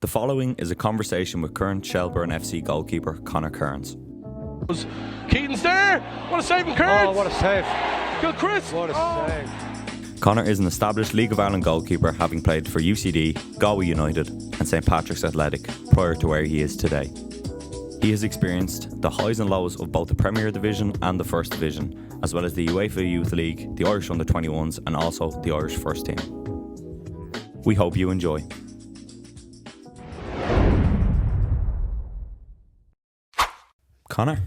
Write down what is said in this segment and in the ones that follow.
The following is a conversation with current Shelbourne FC goalkeeper Conor Kearns. Keaton's there! What a save from Kearns! Oh, what a save. Good Chris! What a save. Conor is an established League of Ireland goalkeeper, having played for UCD, Galway United and St Patrick's Athletic prior to where he is today. He has experienced the highs and lows of both the Premier Division and the First Division, as well as the UEFA Youth League, the Irish Under-21s and also the Irish First Team. We hope you enjoy. Conor,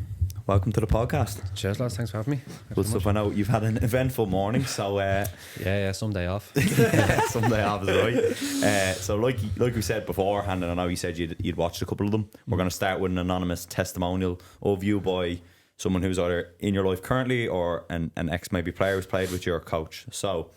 welcome to the podcast. Cheers, lads. Thanks for having me. Good stuff. I know you've had an eventful morning, so yeah, someday off. someday off is right. So like we said beforehand, and I know you said you'd watched a couple of them. We're going to start with an anonymous testimonial of you by someone who's either in your life currently or an ex maybe player who's played with your coach. So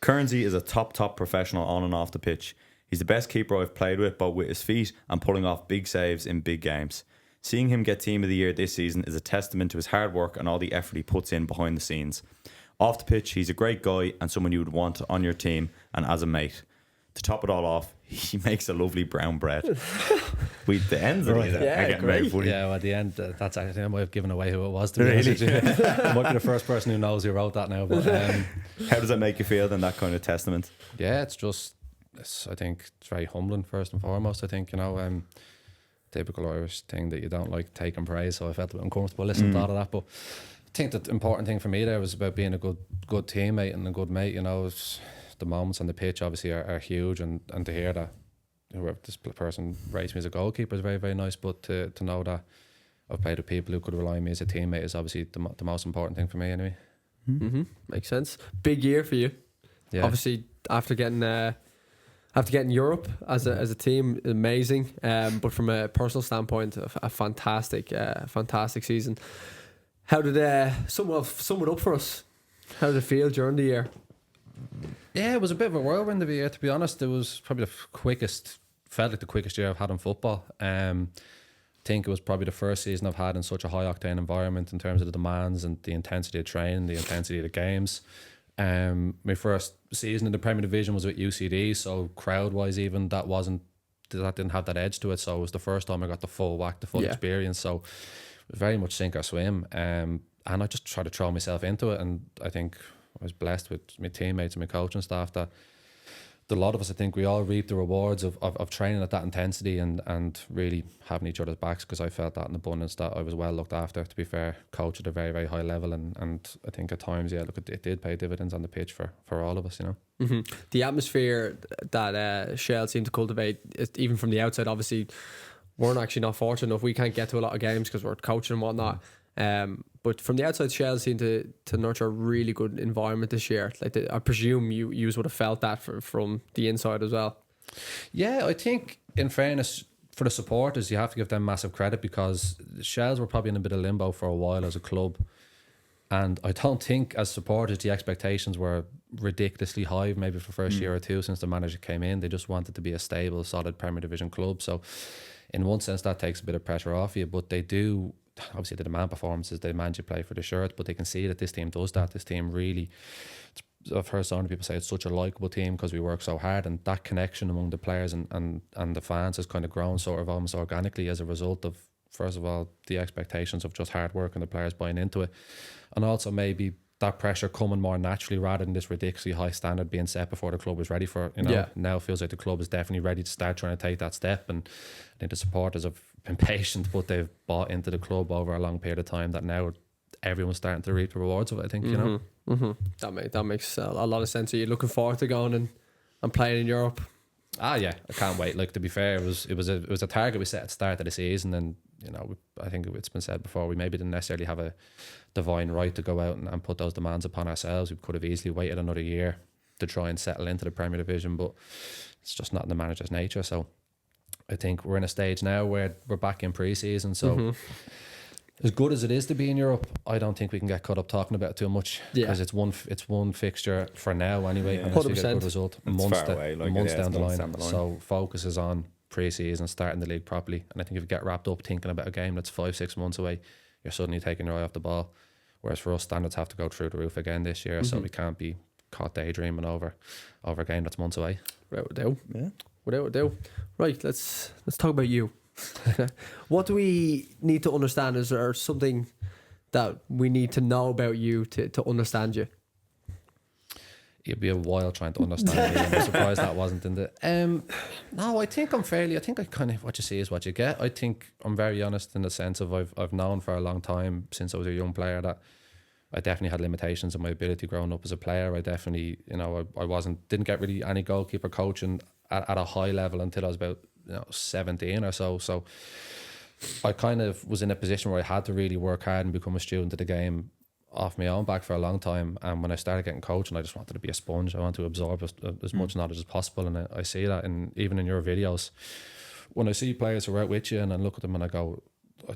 Kearnsy is a top professional on and off the pitch. He's the best keeper I've played with, both with his feet and pulling off big saves in big games. Seeing him get Team of the Year this season is a testament to his hard work and all the effort he puts in behind the scenes. Off the pitch, he's a great guy and someone you would want on your team and as a mate. To top it all off, he makes a lovely brown bread. The ends of these are getting very funny. Yeah, well, at the end, that's actually, I might have given away who it was, to be honest with you. I might be the first person who knows who wrote that now. But how does that make you feel then, that kind of testament? Yeah, I think it's very humbling first and foremost. I think, typical Irish thing that you don't like taking praise, so I felt a bit uncomfortable listening to all of that. But I think that the important thing for me there was about being a good teammate and a good mate. The moments on the pitch obviously are huge, and to hear that whoever this person rates me as a goalkeeper is very, very nice. But to know that I've played with people who could rely on me as a teammate is obviously the most important thing for me anyway. Makes sense. Big year for you. Yeah. Obviously after getting Europe as a team, amazing. But from a personal standpoint, a fantastic season. How did sum it up for us? How did it feel during the year? Yeah, it was a bit of a whirlwind of a year, to be honest. It was probably felt like the quickest year I've had in football. I think it was probably the first season I've had in such a high octane environment in terms of the demands and the intensity of training, the intensity of the games. My first season in the Premier Division was with UCD, so crowd wise even that didn't have that edge to it, so it was the first time I got the full experience, so it was very much sink or swim, and I just tried to throw myself into it, and I think I was blessed with my teammates and my coaching staff that a lot of us, I think we all reap the rewards of training at that intensity and really having each other's backs, because I felt that in abundance, that I was well looked after, to be fair, coached at a very, very high level, and I think at times, it did pay dividends on the pitch for all of us, The atmosphere that Shell seemed to cultivate, even from the outside, obviously we're actually not fortunate enough. We can't get to a lot of games because we're coaching and whatnot. But from the outside, Shell seemed to nurture a really good environment this year. I presume you would have felt that from the inside as well. Yeah, I think in fairness for the supporters, you have to give them massive credit, because the Shells were probably in a bit of limbo for a while as a club. And I don't think as supporters the expectations were ridiculously high, maybe for the first year or two since the manager came in. They just wanted to be a stable, solid Premier Division club. So in one sense that takes a bit of pressure off you, but they do. Obviously, the demand performances, they demand you play for the shirt, but they can see that this team does that. This team really, I've heard so many people say it's such a likeable team because we work so hard, and that connection among the players and the fans has kind of grown sort of almost organically as a result of, first of all, the expectations of just hard work and the players buying into it, and also maybe that pressure coming more naturally rather than this ridiculously high standard being set before the club was ready for it. Now it feels like the club is definitely ready to start trying to take that step, and I think the supporters have been patient, but they've bought into the club over a long period of time that now everyone's starting to reap the rewards of it, I think. That makes a lot of sense. Are you looking forward to going and playing in Europe? Yeah, I can't wait. To be fair, it was a target we set at the start of the season, and I think it's been said before, we maybe didn't necessarily have a divine right to go out and put those demands upon ourselves. We could have easily waited another year to try and settle into the Premier Division, but it's just not in the manager's nature. So I think we're in a stage now where we're back in pre-season, so as good as it is to be in Europe, I don't think we can get caught up talking about it too much, because it's one fixture for now anyway, unless we get a good result months down the line. So focus is on pre-season, starting the league properly, and I think if you get wrapped up thinking about a game that's 5-6 months away, you're suddenly taking your eye off the ball, whereas for us, standards have to go through the roof again this year, so we can't be caught daydreaming over a game that's months away. Right, we do. Yeah. without a doubt. Right, let's talk about you. What do we need to understand? Is there something that we need to know about you to understand you? It'd be a while trying to understand me. I'm surprised that wasn't in the. No, I think I kind of, what you see is what you get. I think I'm very honest in the sense of I've known for a long time since I was a young player that I definitely had limitations in my ability growing up as a player. I definitely, I didn't get really any goalkeeper coaching at a high level until I was about 17 or so. So I kind of was in a position where I had to really work hard and become a student of the game off my own back for a long time. And when I started getting coaching, I just wanted to be a sponge. I wanted to absorb as much knowledge as possible. And I see that even in your videos. When I see players who are out with you and I look at them and I go,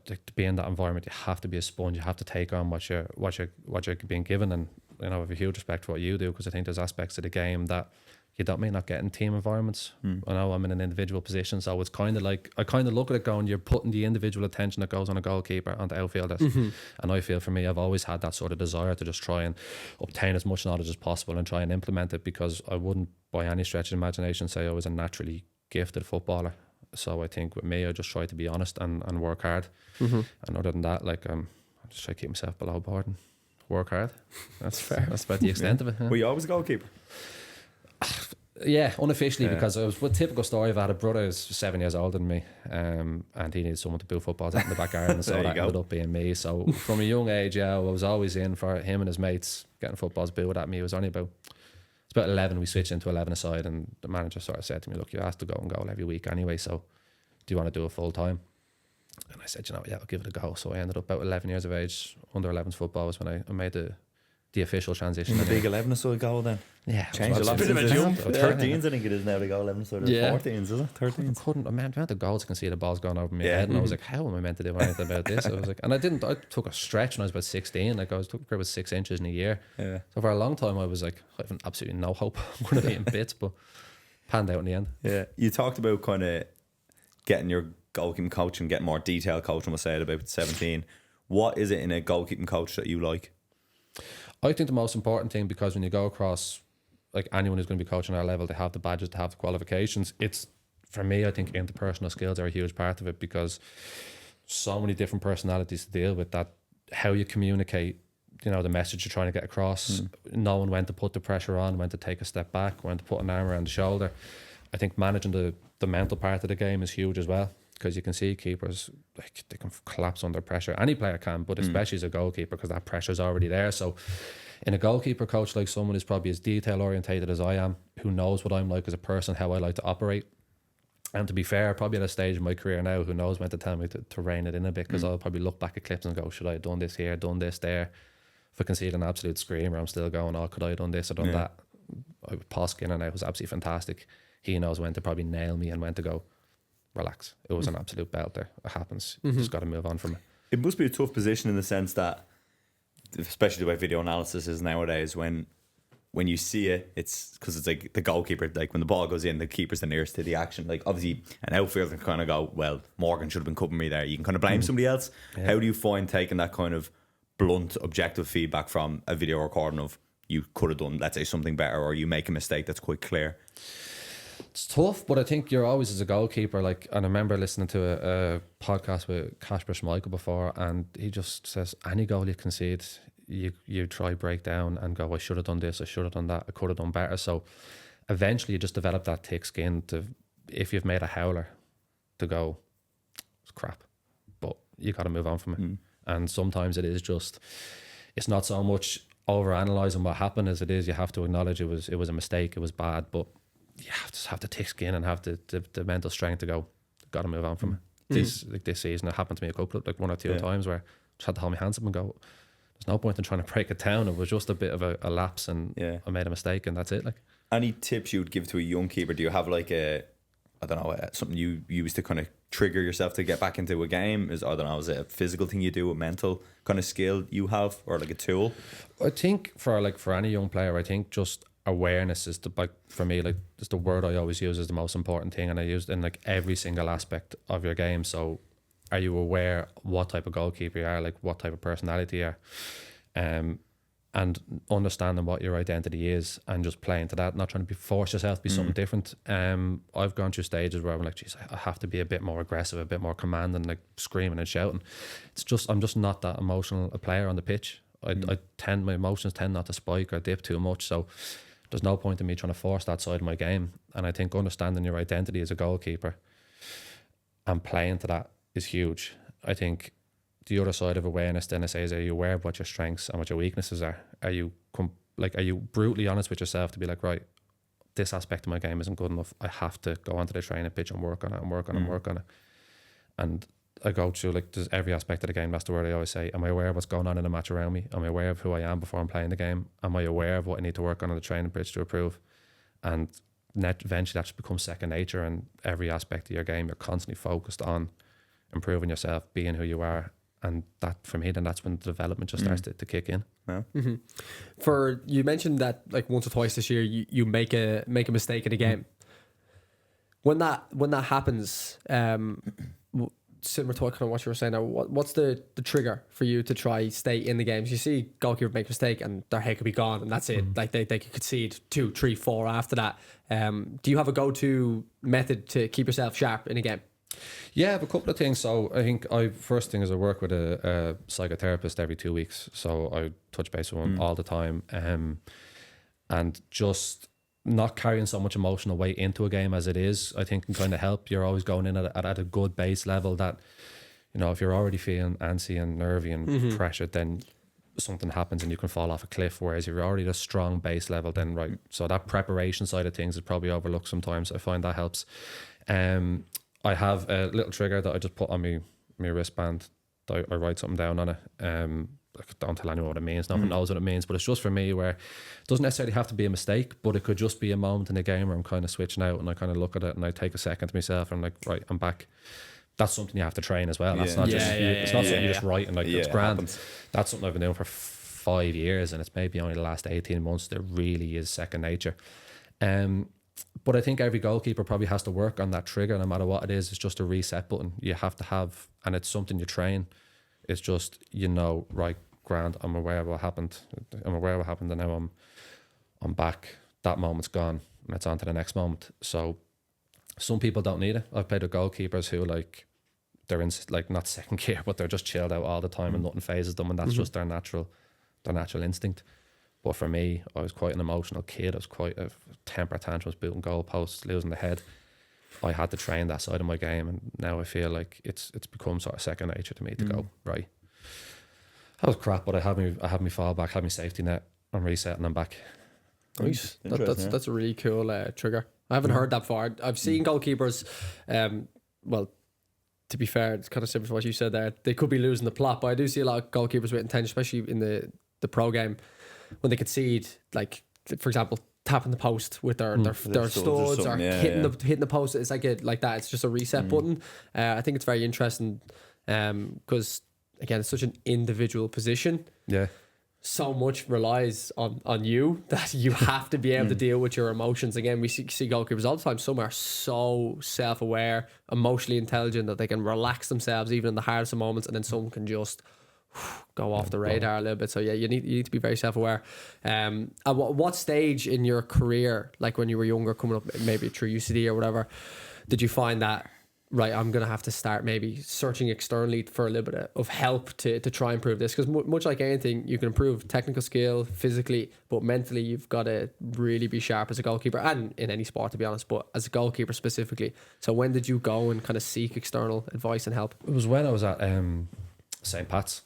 to be in that environment, you have to be a sponge. You have to take on what you're being given. And I have a huge respect for what you do, because I think there's aspects of the game that you may not get in team environments. I know I'm in an individual position, so it's kind of like, I kind of look at it going, you're putting the individual attention that goes on a goalkeeper onto outfielders. And I feel for me, I've always had that sort of desire to just try and obtain as much knowledge as possible and try and implement it, because I wouldn't by any stretch of the imagination say I was a naturally gifted footballer. So I think with me, I just try to be honest and work hard. And other than that, like I just try to keep myself below board and work hard. That's fair. That's about the extent of it. Yeah. Were you always a goalkeeper? Yeah, unofficially, because I was with typical story. I've had a brother who's 7 years older than me, and he needed someone to build footballs out in the back garden, so that ended up being me. So from a young age, I was always in for him and his mates getting footballs built at me. It was only about 11. We switched into 11 aside, and the manager sort of said to me, "Look, you have to go and goal every week anyway. So do you want to do it full time?" And I said, "Yeah, I'll give it a go." So I ended up about 11 years of age. Under 11s football was when I made the official transition. In the big 11 aside goal then? Yeah. Changed a lot. Bit of a jump. 13s I think it is now to go 11 side. 14s, is it? 13s. I meant the goals, I can see the balls going over my head, and I was like, how am I meant to do anything about this? I was like, and I took a stretch when I was about 16. Like I took about 6 inches in a year. Yeah. So for a long time I was like, I have absolutely no hope I'm going to be in bits, but panned out in the end. Yeah. You talked about kind of getting your goalkeeping coach and getting more detailed coaching, we'll say at about 17. What is it in a goalkeeping coach that you like? I think the most important thing, because when you go across, like anyone who's going to be coaching at our level, they have the badges, they have the qualifications. It's, for me, I think interpersonal skills are a huge part of it, because so many different personalities to deal with, that how you communicate, the message you're trying to get across, knowing when to put the pressure on, when to take a step back, when to put an arm around the shoulder. I think managing the mental part of the game is huge as well, because you can see keepers, like, they can collapse under pressure. Any player can, but especially as a goalkeeper, because that pressure's already there. So in a goalkeeper coach, like someone who's probably as detail orientated as I am, who knows what I'm like as a person, how I like to operate. And to be fair, probably at a stage in my career now, who knows when to tell me to rein it in a bit, because I'll probably look back at clips and go, should I have done this here, done this there? If I concede an absolute screamer, I'm still going, oh, could I have done this or done that? Paul Skinner now was absolutely fantastic. He knows when to probably nail me and when to go, relax. It was an absolute belter. It happens. You just got to move on from it. It must be a tough position in the sense that, especially the way video analysis is nowadays, when you see it, it's because it's like the goalkeeper, like when the ball goes in, the keeper's the nearest to the action. Like obviously an outfielder can kind of go, well, Morgan should have been covering me there. You can kind of blame somebody else. Yeah. How do you find taking that kind of blunt, objective feedback from a video recording of you could have done, let's say, something better, or you make a mistake that's quite clear? It's tough, but I think you're always, as a goalkeeper, like, and I remember listening to a podcast with Kasper Schmeichel before, and he just says, any goal you concede, you try break down and go, I should have done this, I should have done that, I could have done better. So eventually you just develop that thick skin to, if you've made a howler, to go, it's crap, but you got to move on from it. And sometimes it is just, it's not so much over analysing what happened as it is, you have to acknowledge it was a mistake, it was bad, but you have the thick skin and have the mental strength to go, got to move on from it. This season, it happened to me a couple of, like 1 or 2 times, where I just had to hold my hands up and go, there's no point in trying to break it down. It was just a bit of a lapse, and I made a mistake, and that's it. Like, any tips you would give to a young keeper? Do you have like something you use to kind of trigger yourself to get back into a game? Is it a physical thing you do, a mental kind of skill you have, or like a tool? I think for any young player, I think just awareness is for me, like, it's the word I always use is the most important thing, and I use it in like every single aspect of your game. So are you aware what type of goalkeeper you are, like what type of personality you are? and understanding what your identity is and just playing to that, not trying to force yourself to be something different. I've gone through stages where I'm like, geez, I have to be a bit more aggressive, a bit more commanding, like screaming and shouting. I'm just not that emotional a player on the pitch. My emotions tend not to spike or dip too much, so there's no point in me trying to force that side of my game. And I think understanding your identity as a goalkeeper and playing to that is huge. I think the other side of awareness then I say is, are you aware of what your strengths and what your weaknesses are? Are you brutally honest with yourself to be like, right, this aspect of my game isn't good enough. I have to go onto the training pitch and work on it. And I go through, like, there's every aspect of the game. That's the word I always say. Am I aware of what's going on in the match around me? Am I aware of who I am before I'm playing the game? Am I aware of what I need to work on the training pitch to improve? And eventually that just becomes second nature, and every aspect of your game you're constantly focused on improving yourself, being who you are. And that, for me, then that's when the development just starts to kick in. Yeah. For you mentioned that like once or twice this year you make a mistake in a game. When that happens, similar to kind of what you were saying now, what's the trigger for you to try stay in the games? You see goalkeeper make a mistake and their head could be gone and that's it. Like they could concede 2, 3, 4 after that. Do you have a go-to method to keep yourself sharp in a game? Yeah, I have a couple of things. So I think first thing is I work with a psychotherapist every 2 weeks. So I touch base with one all the time, and just not carrying so much emotional weight into a game as it is, I think can kind of help. You're always going in at a good base level that, you know, if you're already feeling antsy and nervy and pressured, then something happens and you can fall off a cliff. Whereas if you're already at a strong base level, then right. So that preparation side of things is probably overlooked sometimes. I find that helps. I have a little trigger that I just put on my wristband. I write something down on it. Don't tell anyone what it means. No one knows what it means, but it's just for me where it doesn't necessarily have to be a mistake, but it could just be a moment in a game where I'm kind of switching out and I kind of look at it and I take a second to myself and I'm like, right, I'm back. That's something you have to train as well. That's not just it's not something you just write and like it's grand. That's something I've been doing for 5 years, and it's maybe only the last 18 months that really is second nature. But I think every goalkeeper probably has to work on that trigger, no matter what it is. It's just a reset button you have to have, and it's something you train. It's just, you know, right, grand, I'm aware of what happened. And now I'm back. That moment's gone, and it's on to the next moment. So some people don't need it. I've played with goalkeepers who, like, they're in, like, not second gear, but they're just chilled out all the time and nothing phases them, and that's just their natural instinct. But for me, I was quite an emotional kid. I was quite a temper tantrums, booting goalposts, losing the head. I had to train that side of my game, and now I feel like it's become sort of second nature to me to go, right, that was crap, but I had me fall back, had me safety net, I'm resetting, I'm back. Nice. That's a really cool trigger. I haven't heard that before. I've seen goalkeepers, well, to be fair, it's kind of similar to what you said there. They could be losing the plot, but I do see a lot of goalkeepers with intention, especially in the pro game, when they concede, like, for example, tapping the post with their studs or hitting the post. It's like that. It's just a reset button. I think it's very interesting because, again, it's such an individual position. Yeah. So much relies on you that you have to be able to deal with your emotions. Again, we see goalkeepers all the time. Some are so self-aware, emotionally intelligent that they can relax themselves even in the hardest of moments, and then some can just go off the radar a little bit. So yeah, you need to be very self-aware. At what stage in your career, like when you were younger, coming up maybe through UCD or whatever, did you find that, right, I'm going to have to start maybe searching externally for a little bit of help to try and improve this? Because much like anything, you can improve technical skill physically, but mentally you've got to really be sharp as a goalkeeper, and in any sport, to be honest, but as a goalkeeper specifically. So when did you go and kind of seek external advice and help? It was when I was at St. Pat's.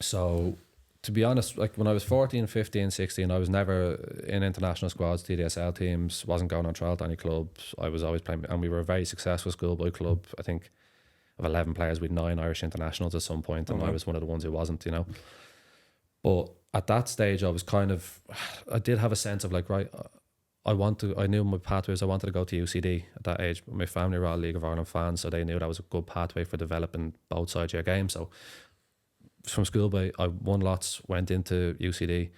So to be honest, like when I was 14, 15, 16, I was never in international squads, TDSL teams, wasn't going on trial to any clubs. I was always playing, and we were a very successful schoolboy club. I think of 11 players, we had 9 Irish internationals at some point, and I was one of the ones who wasn't, you know. But at that stage, I was I did have a sense of like, right, I knew my pathways. I wanted to go to UCD at that age, but my family were all League of Ireland fans, so they knew that was a good pathway for developing both sides of your game. So from schoolboy, I won lots, went into UCD,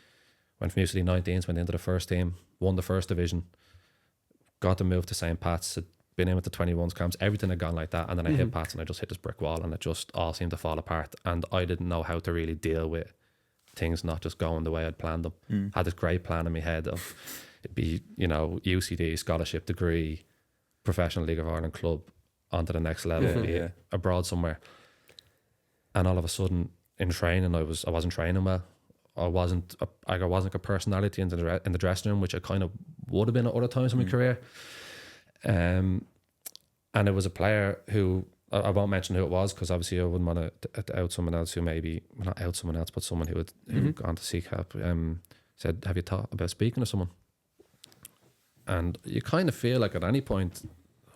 went from UCD 19s, went into the first team, won the first division, got to move to St. Pat's, had been in with the 21s camps, everything had gone like that, and then I hit Pat's and I just hit this brick wall and it just all seemed to fall apart, and I didn't know how to really deal with things not just going the way I'd planned them. Had this great plan in my head of it'd be, UCD, scholarship degree, professional League of Ireland club, onto the next level, be abroad somewhere. And all of a sudden in training, I wasn't training well. I wasn't like a personality in the dressing room, which I kind of would have been at other times in my career. And it was a player who, I won't mention who it was, because obviously I wouldn't want to out someone else who maybe, well, not out someone else, but someone who had gone to seek help. Said, have you thought about speaking to someone? And you kind of feel like at any point,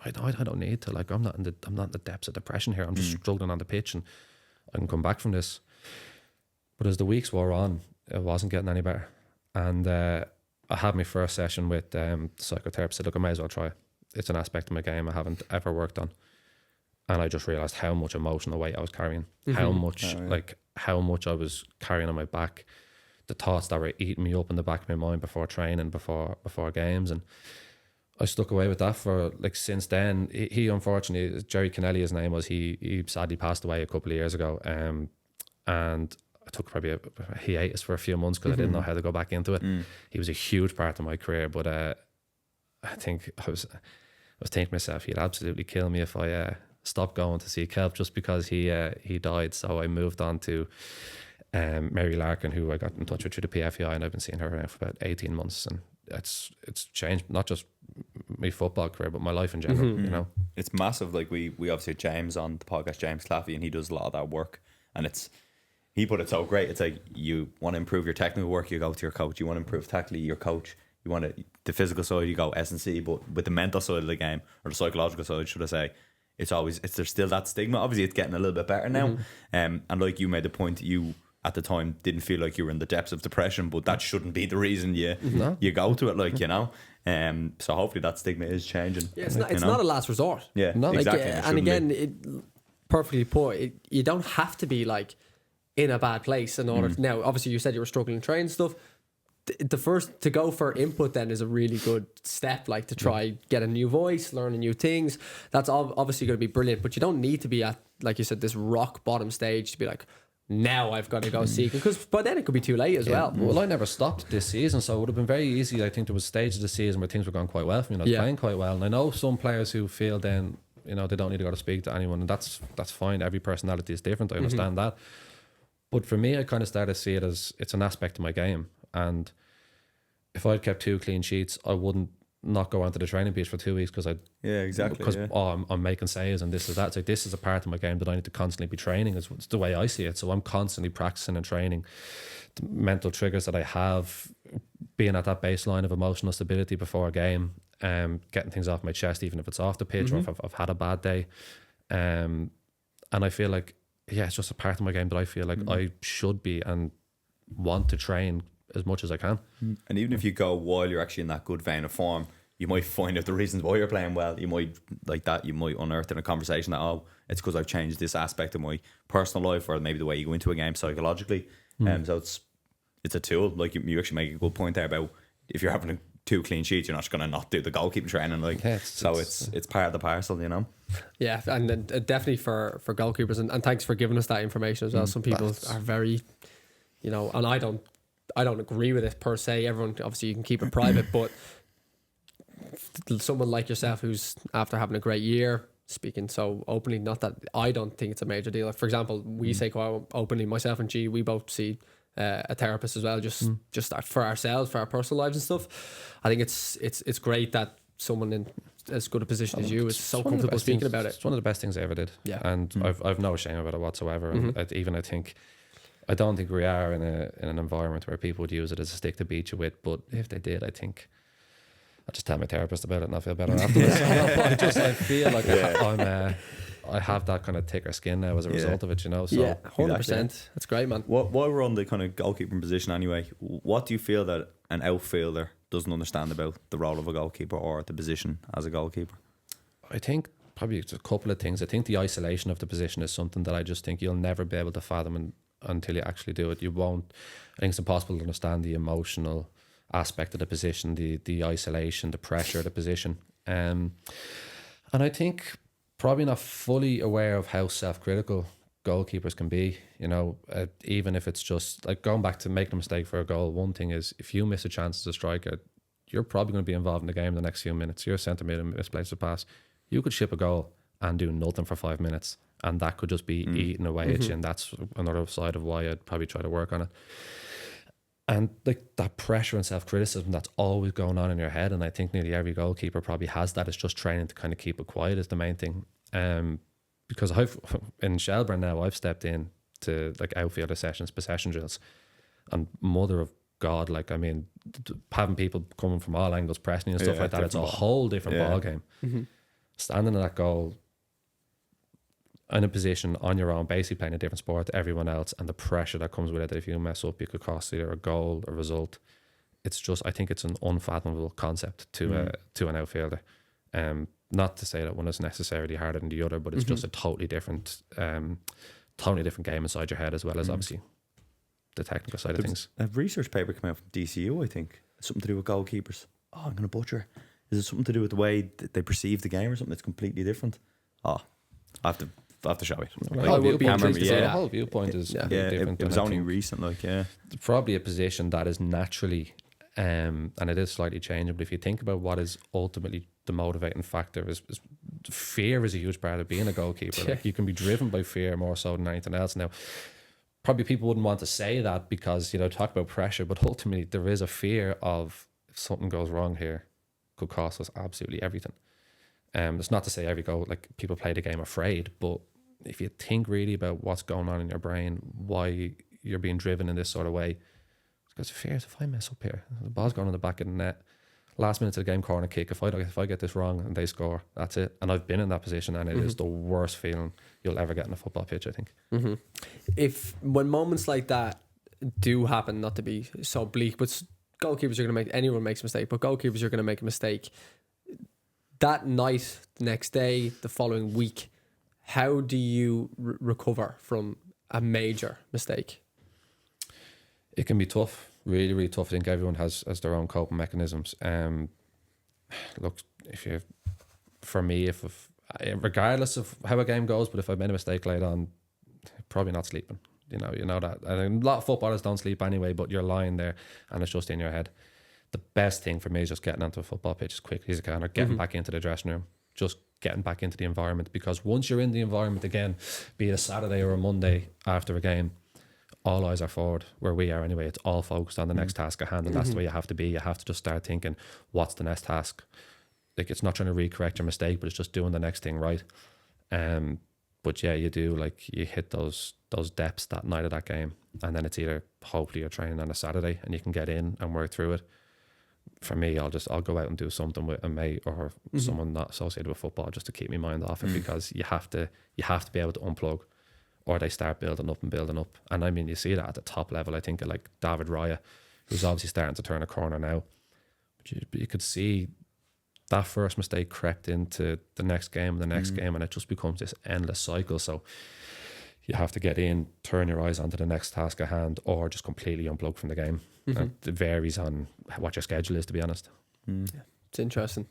I don't need to. Like, I'm not in the depths of depression here. I'm just struggling on the pitch, and I can come back from this. But as the weeks wore on, it wasn't getting any better. And I had my first session with the psychotherapist. Said, look, I may as well try it. It's an aspect of my game I haven't ever worked on. And I just realised how much emotional weight I was carrying. How much I was carrying on my back. The thoughts that were eating me up in the back of my mind before training, before games. And I stuck away with that for, like, since then. He unfortunately, Jerry Kennelly, his name was, he sadly passed away a couple of years ago. And I took probably a hiatus for a few months because I didn't know how to go back into it. He was a huge part of my career, but I think I was thinking to myself, he'd absolutely kill me if I stopped going to seek help just because he died. So I moved on to Mary Larkin, who I got in touch with through the PFEI, and I've been seeing her now for about 18 months, and it's changed not just my football career but my life in general. It's massive. Like, we obviously had James on the podcast, James Claffey, and he does a lot of that work, and he put it so great. It's like, you want to improve your technical work, you go to your coach. You want to improve tactically, your coach. You want the physical side, you go S&C. But with the mental side of the game, or the psychological side, should I say, there's still that stigma. Obviously it's getting a little bit better now. And like you made the point, you at the time didn't feel like you were in the depths of depression, but that shouldn't be the reason you go to it, like, so hopefully that stigma is changing. Yeah, it's not a last resort. Yeah, no, exactly. And again, it perfectly put, you don't have to be like in a bad place in order now, obviously you said you were struggling to train stuff. The first to go for input then is a really good step, like to try get a new voice, learning new things. That's obviously going to be brilliant, but you don't need to be at, like you said, this rock bottom stage to be like, now I've got to go seek, because by then it could be too late as well. Well, I never stopped this season, so it would have been very easy. I think there was stages of the season where things were going quite well for me, and I was playing quite well. And I know some players who feel then, they don't need to go to speak to anyone, and that's fine. Every personality is different. I understand that. But for me, I kind of started to see it as it's an aspect of my game. And if I'd kept 2 clean sheets, I wouldn't not go onto the training pitch for 2 weeks because I'm making saves and this is that. It's like, this is a part of my game that I need to constantly be training. It's the way I see it. So I'm constantly practicing and training the mental triggers that I have, being at that baseline of emotional stability before a game, getting things off my chest, even if it's off the pitch or if I've had a bad day. And I feel like, it's just a part of my game that I feel like I should be and want to train as much as I can. And even if you go while you're actually in that good vein of form, you might find out the reasons why you're playing well. You might, like that, you might unearth in a conversation that, it's because I've changed this aspect of my personal life, or maybe the way you go into a game psychologically. So it's a tool. Like, you actually make a good point there about if you're having 2 clean sheets, you're not just going to not do the goalkeeping training. Like, it's part of the parcel, Yeah, and then definitely for goalkeepers, and thanks for giving us that information as well. Some people are very, and I don't agree with it per se. Everyone, obviously, you can keep it private, but someone like yourself who's after having a great year, speaking so openly, not that I don't think it's a major deal. Like, for example, we say quite openly, myself and G, we both see a therapist as well, just for ourselves, for our personal lives and stuff. I think it's great that someone in as good a position as you is so comfortable speaking about it. It's one of the best things I ever did. Yeah, and I've no shame about it whatsoever. And I don't think we are in an environment where people would use it as a stick to beat you with. But if they did, I think I'll just tell my therapist about it and I'll feel better afterwards. I feel like I have that kind of thicker skin now as a result of it, So 100%. That's great, man. While we're on the kind of goalkeeping position anyway, what do you feel that an outfielder doesn't understand about the role of a goalkeeper or the position as a goalkeeper? I think probably it's a couple of things. I think the isolation of the position is something that I just think you'll never be able to fathom until you actually do it. You won't. I think it's impossible to understand the emotional aspect of the position, the isolation, the pressure of the position. And I think probably not fully aware of how self-critical goalkeepers can be. You know, even if it's just like going back to making a mistake for a goal. One thing is if you miss a chance as a striker, you're probably going to be involved in the game the next few minutes. You're a centre mid and misplaces a pass. You could ship a goal and do nothing for 5 minutes, and that could just be eaten away at you. And that's another side of why I'd probably try to work on it. And like that pressure and self-criticism that's always going on in your head, and I think nearly every goalkeeper probably has that. It's just training to kind of keep it quiet is the main thing. Because in Shelburne now, I've stepped in to like outfielder sessions, possession drills, and mother of God, like I mean, having people coming from all angles, pressing and stuff like that, it's a whole different ball game. Standing in that goal, in a position on your own, basically playing a different sport to everyone else, and the pressure that comes with it, that if you mess up, you could cost either a goal, a result. It's just, I think it's an unfathomable concept to an outfielder. Not to say that one is necessarily harder than the other, but it's just a totally different game inside your head, as well as obviously the technical side of things. A research paper came out from DCU, I think, something to do with goalkeepers. Oh, I'm going to butcher. Is it something to do with the way they perceive the game or something that's completely different? Oh, I have to show it. The whole viewpoint is different. It was only recent, probably a position that is naturally, and it is slightly changing. But if you think about what is ultimately the motivating factor, is fear is a huge part of being a goalkeeper. Like you can be driven by fear more so than anything else. Now, probably people wouldn't want to say that because talk about pressure, but ultimately there is a fear of if something goes wrong here, could cost us absolutely everything. It's not to say every goal, like people play the game afraid, but if you think really about what's going on in your brain, why you're being driven in this sort of way, because fear is if I mess up here, the ball's going on the back of the net, last minute of the game, corner kick, if I get this wrong and they score, that's it. And I've been in that position, and it is the worst feeling you'll ever get in a football pitch, I think. If when moments like that do happen, not to be so bleak, but goalkeepers are going to make, anyone makes a mistake, but goalkeepers are going to make a mistake. That night, the next day, the following week, how do you recover from a major mistake? It can be tough, really, really tough. I think everyone has their own coping mechanisms. Look, for me, if regardless of how a game goes, but if I made a mistake late on, probably not sleeping. You know that. And a lot of footballers don't sleep anyway, but you're lying there and it's just in your head. The best thing for me is just getting onto a football pitch as quickly as I can, or getting back into the dressing room, just getting back into the environment. Because once you're in the environment again, be it a Saturday or a Monday after a game, all eyes are forward, where we are anyway. It's all focused on the next task at hand, and that's the way you have to be. You have to just start thinking, what's the next task? Like, it's not trying to recorrect your mistake, but it's just doing the next thing right. But yeah, you do, like, you hit those depths that night of that game, and then it's either hopefully you're training on a Saturday and you can get in and work through it. For me, I'll go out and do something with a mate or someone not associated with football, just to keep my mind off it, because you have to be able to unplug, or they start building up. And I mean, you see that at the top level. I think of like David Raya, who's obviously starting to turn a corner now, but you could see that first mistake crept into the next game and and it just becomes this endless cycle. So you have to get in, turn your eyes onto the next task at hand, or just completely unplug from the game. And it varies on what your schedule is, to be honest. Yeah, it's interesting.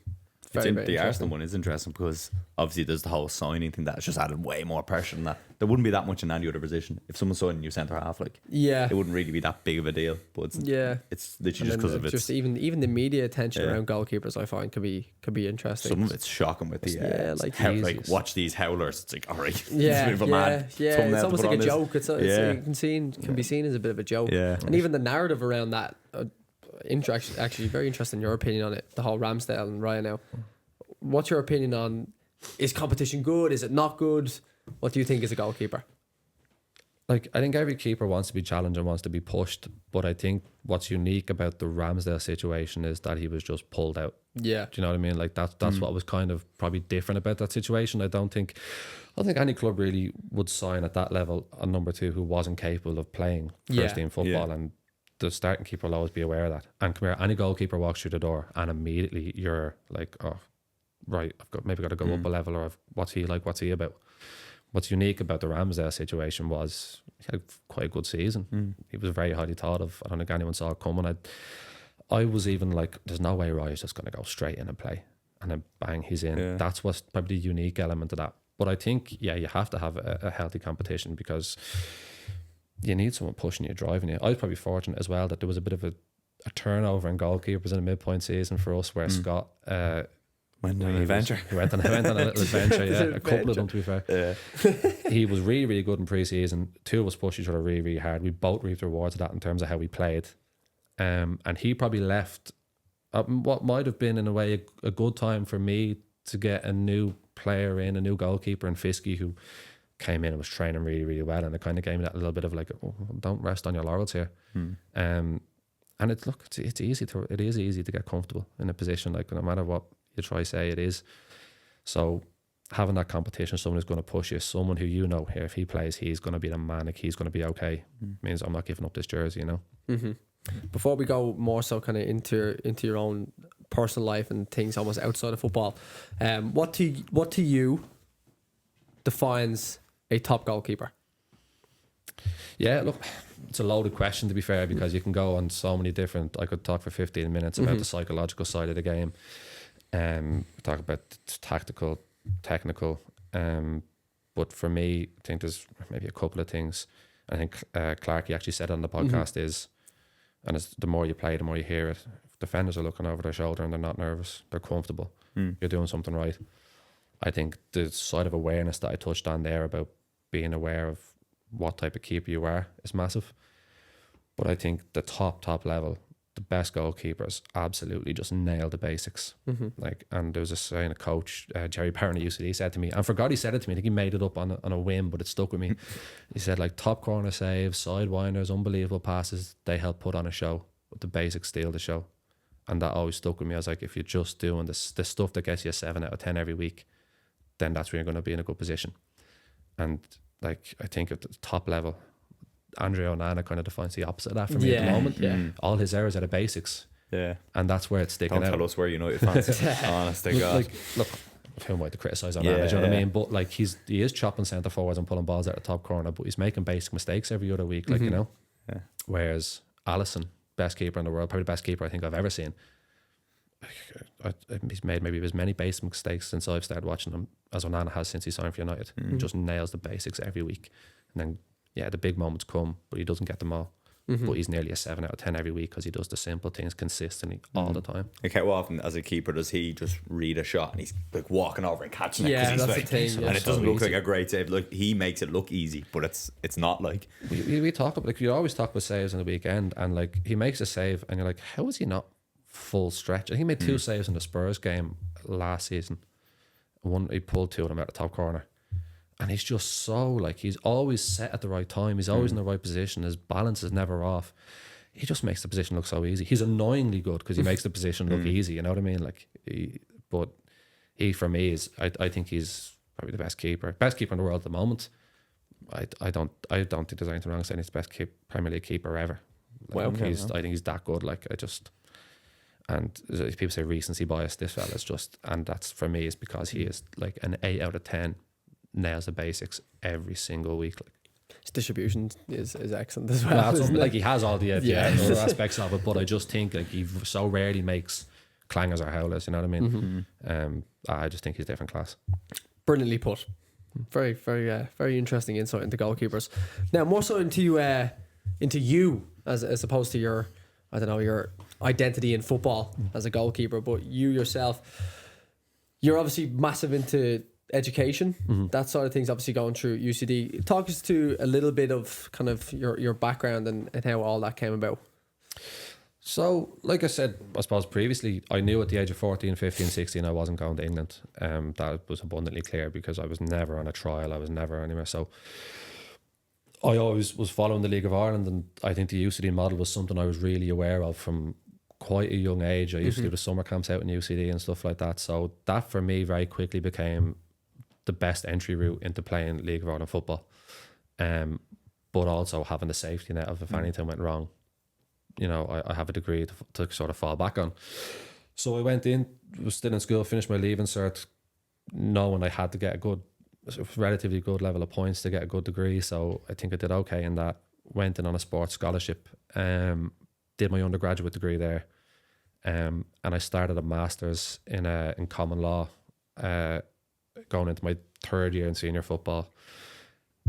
The Arsenal one is interesting because obviously there's the whole signing thing that's just added way more pressure than that. There wouldn't be that much in any other position. If someone signed a new centre half, it wouldn't really be that big of a deal. But it's literally just because of it. Just even the media attention around goalkeepers, I find could be interesting. Some of it's shocking with the watch these howlers. It's like, all right, it's almost like a joke. It can be seen as a bit of a joke. And even the narrative around that. Actually, very interested in your opinion on it. The whole Ramsdale and Raya now. What's your opinion on, is competition good? Is it not good? What do you think as a goalkeeper? Like, I think every keeper wants to be challenged and wants to be pushed, but I think what's unique about the Ramsdale situation is that he was just pulled out. Yeah. Do you know what I mean? Like, that's what was kind of probably different about that situation. I don't think any club really would sign at that level a number 2 who wasn't capable of playing first team football, and the starting keeper will always be aware of that. And come here, any goalkeeper walks through the door and immediately you're like, oh, right, I've got to go up a level, or what's he like, what's he about? What's unique about the Ramsdale situation was he had quite a good season. He was very highly thought of. I don't think anyone saw it coming. I was even like, there's no way Raya's just going to go straight in and play. And then bang, he's in. That's what's probably the unique element of that. But I think, yeah, you have to have a healthy competition because you need someone pushing you, driving you. I was probably fortunate as well that there was a bit of a turnover in goalkeepers in the midpoint season for us, where Scott Went on an adventure. He went on a little adventure, yeah. A couple of them, to be fair. Yeah. He was really, really good in pre-season. Two of us pushed each other really, really hard. We both reaped the rewards of that in terms of how we played. And he probably left what might have been, in a way, a good time for me to get a new player in, a new goalkeeper in Fiskey, who came in and was training really, really well. And it kind of gave me that little bit of like, oh, don't rest on your laurels here. And it's easy to get comfortable in a position, like no matter what you try to say it is. So having that competition, someone who's going to push you, someone who you know here, if he plays, he's going to be the man, like he's going to be okay, means I'm not giving up this jersey, you know. Mm-hmm. Before we go more so kind of into your own personal life and things almost outside of football, what to you defines a top goalkeeper? Yeah, look, it's a loaded question, to be fair, because you can go on so many different. I could talk for 15 minutes about the psychological side of the game, talk about tactical, technical, but for me, I think there's maybe a couple of things. I think Clarkey actually said on the podcast is, and it's, the more you play, the more you hear it. If defenders are looking over their shoulder and they're not nervous, they're comfortable, you're doing something right. I think the side of awareness that I touched on there about being aware of what type of keeper you are is massive. But I think the top level, the best goalkeepers absolutely just nail the basics. Like, and there was a saying, a coach, Jerry Parron at UCD, said to me, I forgot he said it to me, I think he made it up on a whim, but it stuck with me. He said, like, top corner saves, sidewinders, unbelievable passes, they help put on a show, but the basics steal the show. And that always stuck with me. I was like, if you're just doing this stuff that gets you a 7 out of 10 every week, then that's where you're going to be in a good position. And like, I think at the top level, Andre Onana kind of defines the opposite of that for me at the moment. Yeah. All his errors are the basics. Yeah. And that's where it's sticking out. Don't tell us where United fans are. Honest to God. Like, look, who am I to criticise Onana? Do you know what I mean? But like, he is chopping centre forwards and pulling balls out of the top corner, but he's making basic mistakes every other week, like, you know? Yeah. Whereas Alisson, best keeper in the world, probably the best keeper I think I've ever seen. He's made maybe as many basic mistakes since I've started watching him as Onana has since he signed for United. He just nails the basics every week. And then, yeah, the big moments come, but he doesn't get them all. But he's nearly a 7 out of 10 every week because he does the simple things consistently all the time. Okay, how often as a keeper does he just read a shot and he's like walking over and catching it? Yeah, he's that's like, the thing. and it doesn't look like a great save. Like, he makes it look easy, but it's not like. We talk about, like, you always talk about saves on the weekend, and like, he makes a save and you're like, how is he not full stretch? I think he made 2 saves in the Spurs game last season. One, he pulled 2 of them out the top corner. And he's just so, like, he's always set at the right time. He's always in the right position. His balance is never off. He just makes the position look so easy. He's annoyingly good because he makes the position look easy. You know what I mean? Like, but he for me is, I think he's probably the best keeper in the world at the moment. I don't think there's anything wrong saying he's the best Premier League keeper ever. Like, I think he's that good. Like, and people say recency bias. This fella's just, and that's for me is because he is like an 8 out of 10. Nails the basics every single week. Like, his distribution is excellent as well. Like, he has all the other aspects of it, but I just think like he so rarely makes clangers or howlers. You know what I mean? I just think he's different class. Brilliantly put. Very, very, very interesting insight into goalkeepers. Now, more so into you as opposed to your, I don't know, your identity in football as a goalkeeper, but you yourself, you're obviously massive into education, that sort of things, obviously going through UCD. Talk us to a little bit of kind of your background and how all that came about. So, like I said, I suppose previously, I knew at the age of 14, 15, 16 I wasn't going to England. That was abundantly clear because I was never on a trial, I was never anywhere. So I always was following the League of Ireland, and I think the UCD model was something I was really aware of from quite a young age. I used to do the summer camps out in UCD and stuff like that. So that for me very quickly became the best entry route into playing League of Ireland football, but also having the safety net of if anything went wrong, you know, I have a degree to sort of fall back on. So I went in, was still in school, finished my leaving cert, knowing I had to get a relatively good level of points to get a good degree. So I think I did okay in that. Went in on a sports scholarship, did my undergraduate degree there, and I started a master's in common law, going into my third year in senior football,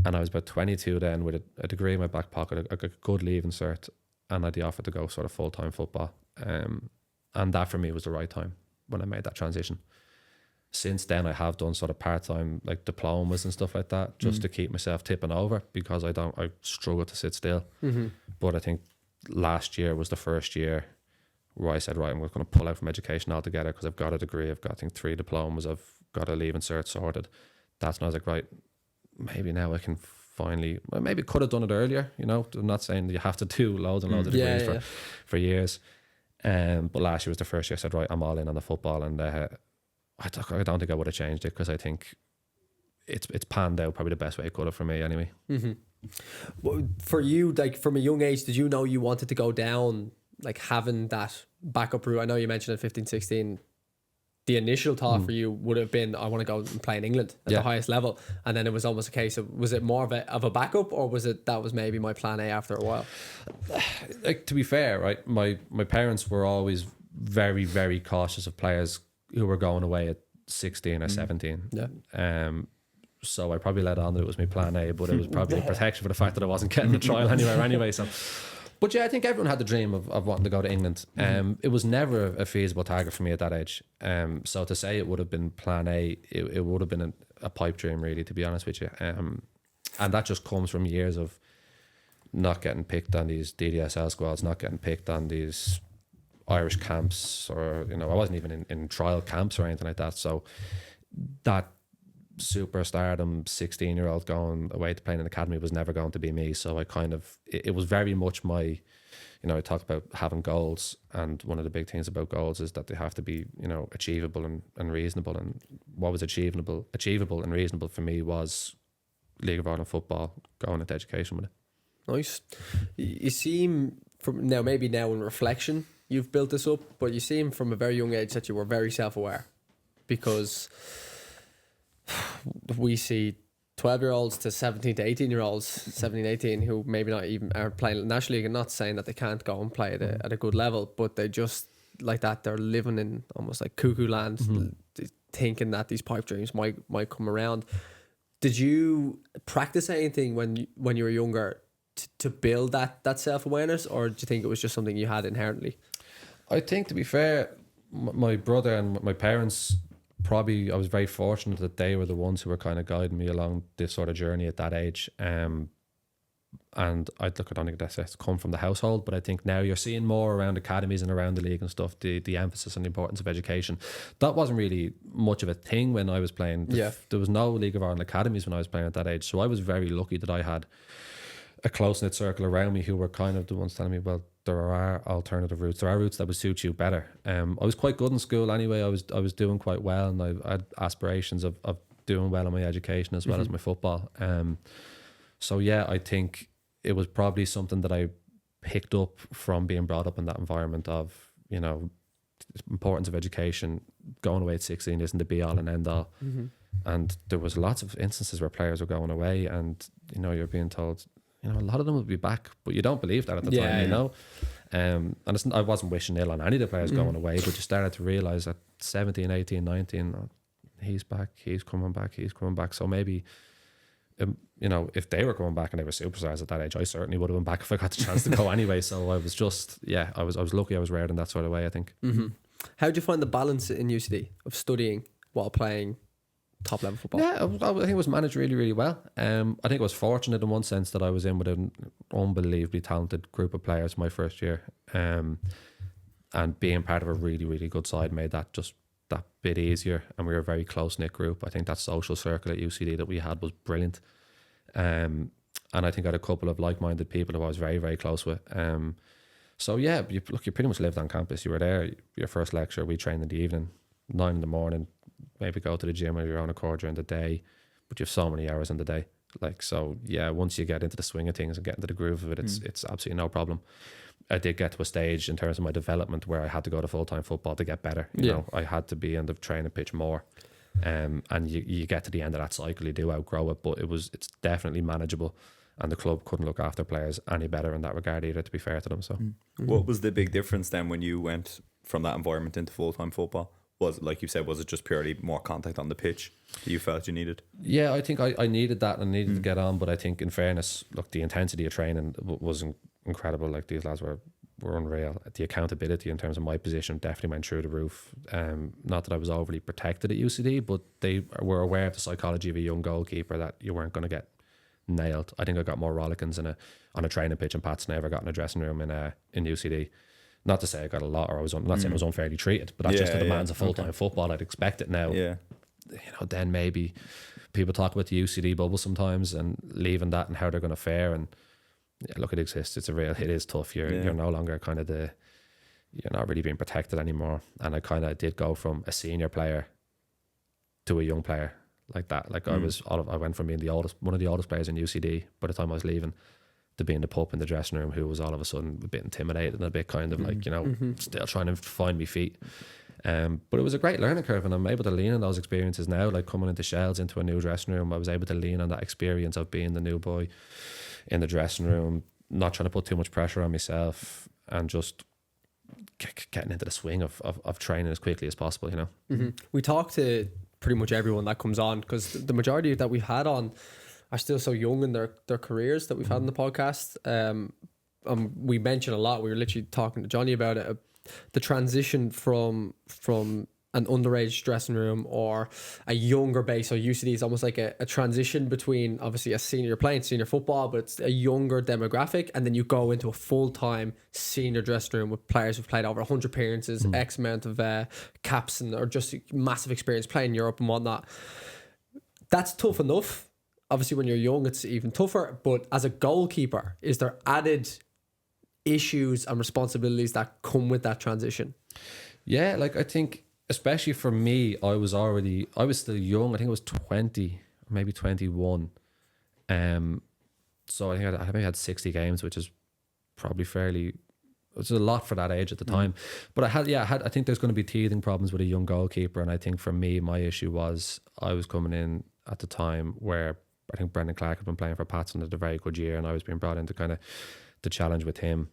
and I was about 22 then with a degree in my back pocket, a good leaving cert, and I had the offer to go sort of full-time football. And that for me was the right time when I made that transition. Since then, I have done sort of part-time like diplomas and stuff like that, just to keep myself tipping over, because I struggle to sit still. But I think last year was the first year where I said, right, I'm going to pull out from education altogether, because I've got a degree, I've got, I think, 3 diplomas, I've got a leaving cert sorted. That's when I was like, right, maybe now I can finally, well, maybe could have done it earlier, you know. I'm not saying that you have to do loads and loads of degrees for years. But last year was the first year I said, right, I'm all in on the football, and I don't think I would have changed it, because I think it's panned out probably the best way it could have for me anyway. Well, for you, like from a young age, did you know you wanted to go down, like having that backup route? I know you mentioned at 15, 16, the initial thought for you would have been, I want to go and play in England at the highest level. And then it was almost a case of, was it more of a backup, or was it that was maybe my plan A after a while? Like, to be fair, right, my parents were always very, very cautious of players who were going away at 16 or 17. So I probably let on that it was my plan A, but it was probably a protection for the fact that I wasn't getting a trial anywhere anyway. So, but yeah, I think everyone had the dream of wanting to go to England. It was never a feasible target for me at that age. So to say it would have been plan A, it would have been a pipe dream, really, to be honest with you. And that just comes from years of not getting picked on these DDSL squads, not getting picked on these Irish camps, or, you know, I wasn't even in trial camps or anything like that. So that superstardom 16-year-old going away to play in an academy was never going to be me. So I kind of, it was very much my, you know, I talk about having goals, and one of the big things about goals is that they have to be, you know, achievable and reasonable. And what was achievable and reasonable for me was League of Ireland football, going into education with it. Nice. You seem, from now, maybe now in reflection, you've built this up, but you seem from a very young age that you were very self-aware, because we see 12-year-olds to 17 to 18-year-olds, 17, 18, who maybe not even are playing National League, and not saying that they can't go and play at a good level, but they just, like that, they're living in almost like cuckoo land, thinking that these pipe dreams might come around. Did you practice anything when you were younger to build that self-awareness, or do you think it was just something you had inherently? I think, to be fair, my brother and my parents, probably, I was very fortunate that they were the ones who were kind of guiding me along this sort of journey at that age. And I don't think that's come from the household, but I think now you're seeing more around academies and around the league and stuff, the emphasis on the importance of education. That wasn't really much of a thing when I was playing. There was no League of Ireland academies when I was playing at that age. So I was very lucky that I had a close-knit circle around me who were kind of the ones telling me, well, there are alternative routes. There are routes that would suit you better. I was quite good in school anyway. I was doing quite well, and I had aspirations of doing well in my education as well as my football. So yeah, I think it was probably something that I picked up from being brought up in that environment of, you know, importance of education. Going away at 16 isn't the be all and end all. And there was lots of instances where players were going away, and, you know, you're being told, you know, a lot of them will be back, but you don't believe that at the time, you know. And I wasn't wishing ill on any of the players going away, but you started to realise at 17, 18, 19, oh, he's back, he's coming back. So maybe, you know, if they were coming back and they were superstars at that age, I certainly would have been back if I got the chance to go anyway. So I was just, I was lucky I was reared in that sort of way, I think. How did you find the balance in UCD of studying while playing top level football? Yeah, I think it was managed really, really well. I think I was fortunate in one sense that I was in with an unbelievably talented group of players my first year, and being part of a really, really good side made that just that bit easier, and we were a very close-knit group. I think that social circle at UCD that we had was brilliant, and I think I had a couple of like-minded people who I was very, very close with. So yeah, you pretty much lived on campus. You were there, your first lecture, we trained in the evening, 9 a.m, maybe go to the gym or your own accord during the day, but you have so many hours in the day. Like, so yeah, once you get into the swing of things and get into the groove of it, it's absolutely no problem. I did get to a stage in terms of my development where I had to go to full-time football to get better. You know, I had to be in the training pitch more. And you get to the end of that cycle, you do outgrow it, but it's definitely manageable, and the club couldn't look after players any better in that regard either, to be fair to them. So What was the big difference then when you went from that environment into full-time football? Was, like you said, was it just purely more contact on the pitch that you felt you needed? Yeah, I think I needed that and needed to get on. But I think, in fairness, look, the intensity of training was incredible. Like, these lads were unreal. The accountability in terms of my position definitely went through the roof. Not that I was overly protected at UCD, but they were aware of the psychology of a young goalkeeper, that you weren't going to get nailed. I think I got more rollickins on a training pitch and pats than I ever got in a dressing room in UCD. Not to say I got a lot, or I'm not saying I was unfairly treated, but that's just the demands of full-time football. I'd expect it now. Yeah. Then maybe people talk about the UCD bubble sometimes and leaving that and how they're going to fare. And look, it exists. It is tough. You're no longer you're not really being protected anymore. And I kind of did go from a senior player to a young player like that. Like, I went from being one of the oldest players in UCD by the time I was leaving, to being the pup in the dressing room who was all of a sudden a bit intimidated and a bit kind of like, still trying to find my feet. But it was a great learning curve, and I'm able to lean on those experiences now. Like, coming into Shells, into a new dressing room, I was able to lean on that experience of being the new boy in the dressing room, not trying to put too much pressure on myself, and just getting into the swing of training as quickly as possible, We talk to pretty much everyone that comes on, because the majority that we've had on are still so young in their careers that we've had on the podcast. We mention a lot. We were literally talking to Johnny about it. The transition from an underage dressing room or a younger base. So UCD is almost like a transition between, obviously, you're playing senior football, but it's a younger demographic, and then you go into a full-time senior dressing room with players who've played over 100 appearances, X amount of caps, or just massive experience playing in Europe and whatnot. That's tough enough. Obviously, when you're young, it's even tougher. But as a goalkeeper, is there added issues and responsibilities that come with that transition? Yeah, like, I think, especially for me, I was still young. I think I was 20, maybe 21. So I think I maybe had 60 games, which is probably it's a lot for that age at the time. But I think there's going to be teething problems with a young goalkeeper. And I think for me, my issue was I was coming in at the time where I think Brendan Clark had been playing for Pats and had a very good year, and I was being brought in to kind of the challenge with him.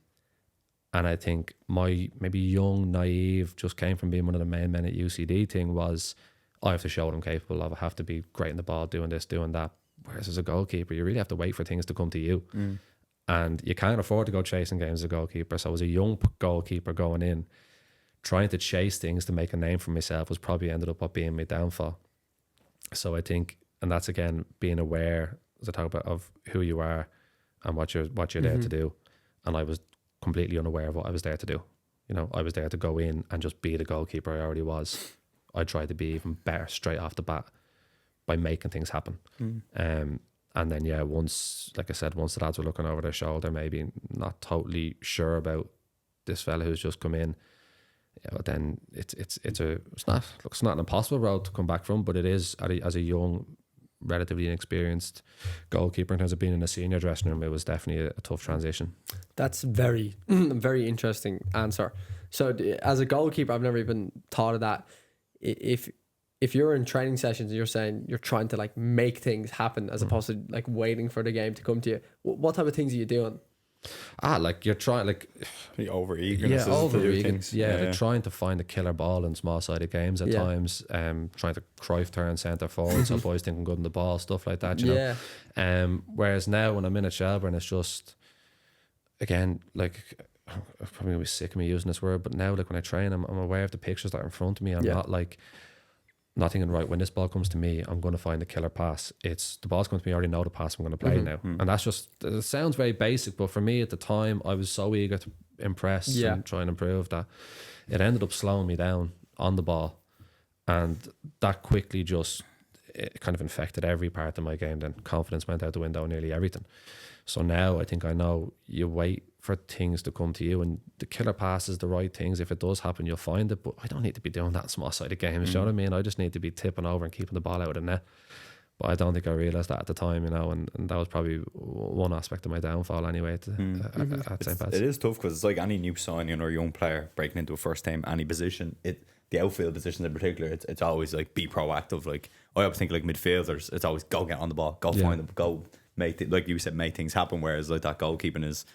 And I think my maybe young, naive, just came from being one of the main men at UCD thing was, I have to show what I'm capable of. I have to be great in the ball, doing this, doing that. Whereas as a goalkeeper, you really have to wait for things to come to you. And you can't afford to go chasing games as a goalkeeper. So as a young goalkeeper going in, trying to chase things to make a name for myself was probably ended up being my downfall. So I think, and that's again being aware, as I talk about, of who you are and what you're there to do. And I was completely unaware of what I was there to do. I was there to go in and just be the goalkeeper I already was. I tried to be even better straight off the bat by making things happen. And then once the lads were looking over their shoulder, maybe not totally sure about this fella who's just come in, then it's not an impossible road to come back from, but it is as a young, relatively inexperienced goalkeeper in terms of being in a senior dressing room. It was definitely a tough transition. That's very very interesting answer. So as a goalkeeper, I've never even thought of that. If you're in training sessions and you're saying you're trying to like make things happen as opposed to like waiting for the game to come to you, what type of things are you doing? Like you're trying, like the over eagerness. They're trying to find a killer ball in small sided games at times. Trying to Cruyff turn centre forward, so boys think I'm good in the ball, stuff like that. You know. Whereas now when I'm in at Shelburne, it's just, again, like, I'm probably gonna be sick of me using this word, but now like when I train, I'm aware of the pictures that are in front of me. I'm not thinking, right, when this ball comes to me, I'm going to find the killer pass. It's the ball's coming to me, I already know the pass I'm going to play now. And that's just, it sounds very basic, but for me at the time, I was so eager to impress and try and improve that it ended up slowing me down on the ball. And that quickly just, it kind of infected every part of my game. Then confidence went out the window, nearly everything. So now I think I know you wait for things to come to you, and the killer pass is the right things. If it does happen, you'll find it, but I don't need to be doing that in small-sided games. You know what I mean? I just need to be tipping over and keeping the ball out of the net. But I don't think I realised that at the time, you know, and that was probably one aspect of my downfall anyway at St. Pat's. It is tough because it's like any new signing or young player breaking into a first team, any position, the outfield positions in particular, it's always like be proactive. Like I always think like midfielders, it's always go get on the ball, go find them, go make like you said, make things happen. Whereas like that goalkeeping is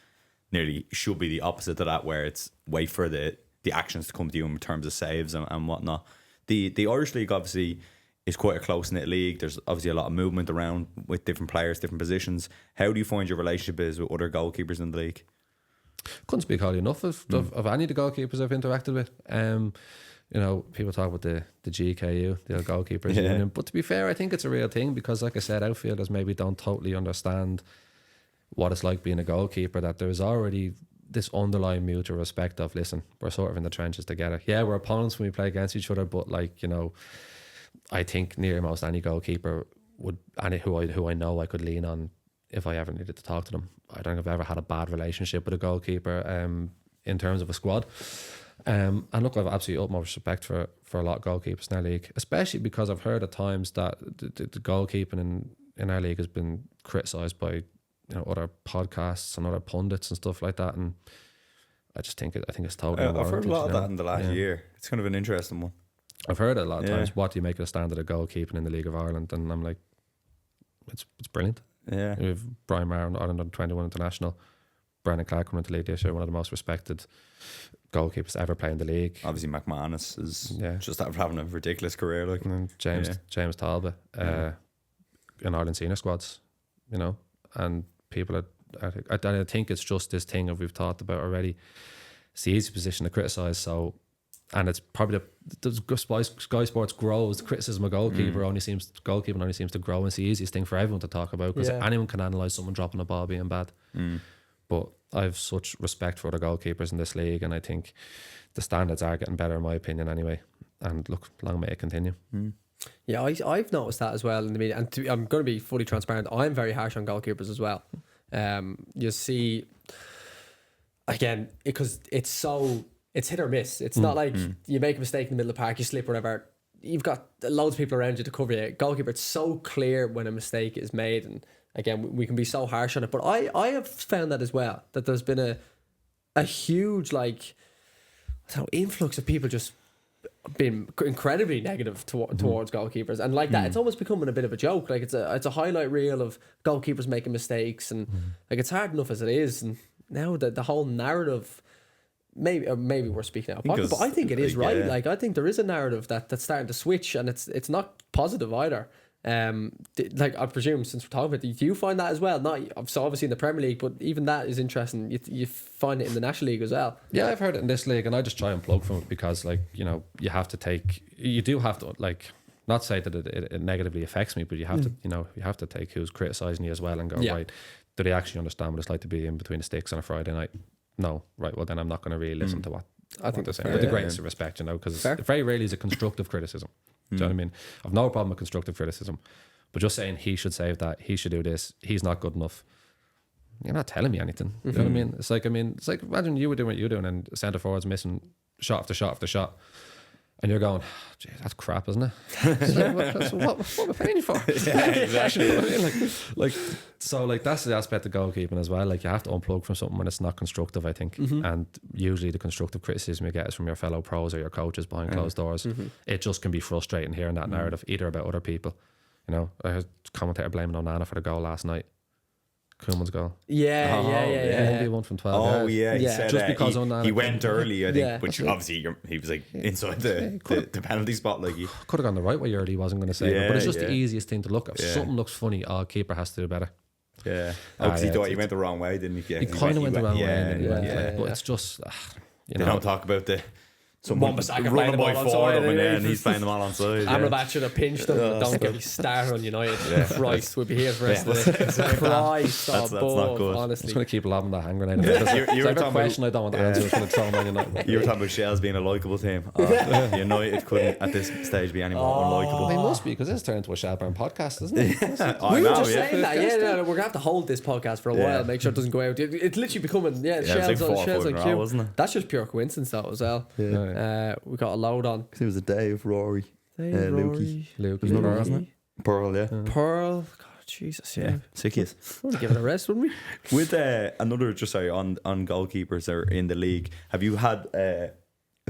nearly should be the opposite to that, where it's wait for the actions to come to you in terms of saves and whatnot. the Irish League obviously is quite a close-knit league. There's obviously a lot of movement around with different players, different positions. How do you find your relationship is with other goalkeepers in the league? Couldn't speak highly enough of any of the goalkeepers I've interacted with. You know, people talk about the GKU, the goalkeepers union, but to be fair, I think it's a real thing because, like I said, outfielders maybe don't totally understand what it's like being a goalkeeper, that there's already this underlying mutual respect of, listen, we're sort of in the trenches together. Yeah, we're opponents when we play against each other, but like, you know, I think near most any goalkeeper would, and who I know I could lean on if I ever needed to talk to them. I don't think I've ever had a bad relationship with a goalkeeper in terms of a squad. And look, I've absolutely utmost respect for a lot of goalkeepers in our league, especially because I've heard at times that the goalkeeping in our league has been criticised by, you know, other podcasts and other pundits and stuff like that, and I just think I think it's totally I've heard a lot of you know? that in the last year. It's kind of an interesting one. I've heard it a lot of times. What do you make of the standard of goalkeeping in the League of Ireland? And I'm like, it's brilliant. Yeah. We have Brian Maher, Ireland under 21 international. Brendan Clark coming into the league this year, one of the most respected goalkeepers to ever play in the league. Obviously, McManus is just after having a ridiculous career. Like, and then James Talbot in Ireland senior squads, you know, and people I think it's just this thing that we've talked about already. It's the easy position to criticise, so, and it's probably the Sky Sports grows. The criticism of goalkeeping only seems to grow, and it's the easiest thing for everyone to talk about because anyone can analyse someone dropping a ball being bad. But I have such respect for other goalkeepers in this league, and I think the standards are getting better in my opinion anyway. And look, long may it continue. Yeah, I've noticed that as well in the media, and I'm going to be fully transparent. I'm very harsh on goalkeepers as well. You see, again, because it's hit or miss. It's not like you make a mistake in the middle of the park, you slip, whatever. You've got loads of people around you to cover you. Goalkeeper, it's so clear when a mistake is made, and again, we can be so harsh on it. But I have found that as well, that there's been a huge influx of people just being incredibly negative towards goalkeepers, and like that, it's almost becoming a bit of a joke. Like it's a highlight reel of goalkeepers making mistakes, and like it's hard enough as it is. And now the whole narrative, maybe we're speaking out of pocket, but I think it is right. Yeah. Like I think there is a narrative that's starting to switch, and it's not positive either. Like I presume, since we're talking about it, do you find that as well? Not so obviously in the Premier League, but even that is interesting. You find it in the National League as well. Yeah, I've heard it in this league, and I just try and plug from it because, like, you know, you do have to like, not say that it negatively affects me, but you have to, you know, you have to take who's criticising you as well and go, right, do they actually understand what it's like to be in between the sticks on a Friday night? No, right, well then I'm not going to really listen to what I think they're saying, with the greatest of respect, you know, because very rarely is it constructive criticism. Do you know what I mean? I've no problem with constructive criticism, but just saying he should save that, he should do this, he's not good enough, you're not telling me anything. You know what I mean? It's like imagine you were doing what you're doing and centre forward's missing shot after shot after shot, and you're going, gee, that's crap, isn't it? It's like, what am I paying you for? Yeah, exactly. You know what I mean? Like, so like that's the aspect of goalkeeping as well. Like you have to unplug from something when it's not constructive, I think. And usually the constructive criticism you get is from your fellow pros or your coaches behind closed doors. It just can be frustrating hearing that narrative, either about other people. You know, I heard a commentator blaming Onana for the goal last night. Koeman's goal. Yeah. 1v1 from 12 yards. Oh yeah, he said just because he went early, I think, which that's obviously he was like inside the penalty spot. Like he could have gone the right way early. He wasn't going to say, but it's just the easiest thing to look at. If something looks funny, keeper has to do better. Yeah, because he thought he went the wrong way, didn't he? Yeah, he kind of went the wrong way, but it's just they don't talk about the. Someone running by four of them, and he's playing them all on side. Amrabat should have pinched them. Don't get me started on United. Christ, we'll be here for the rest of the Christ, that's not good. Honestly, I'm just going to keep lobbing that hand grenade. You were talking question I don't want to answer. It's going to throw man United. You were talking about Shells being a likeable team. United couldn't at this stage be any more unlikable. They must be, because this turned into a Shelburne podcast, isn't it? We were just saying that. We're going to have to hold this podcast for a while, make sure it doesn't go out. It's literally becoming Shells on Q. Wasn't it? That's just pure coincidence though as well. We got a load on. It was a Dave, Rory, Lukey, Pearl, wasn't it? Pearl, yeah. Pearl. God, Jesus, sickies. We'll give it a rest, wouldn't we? With another, just sorry, on goalkeepers that are in the league, have you had a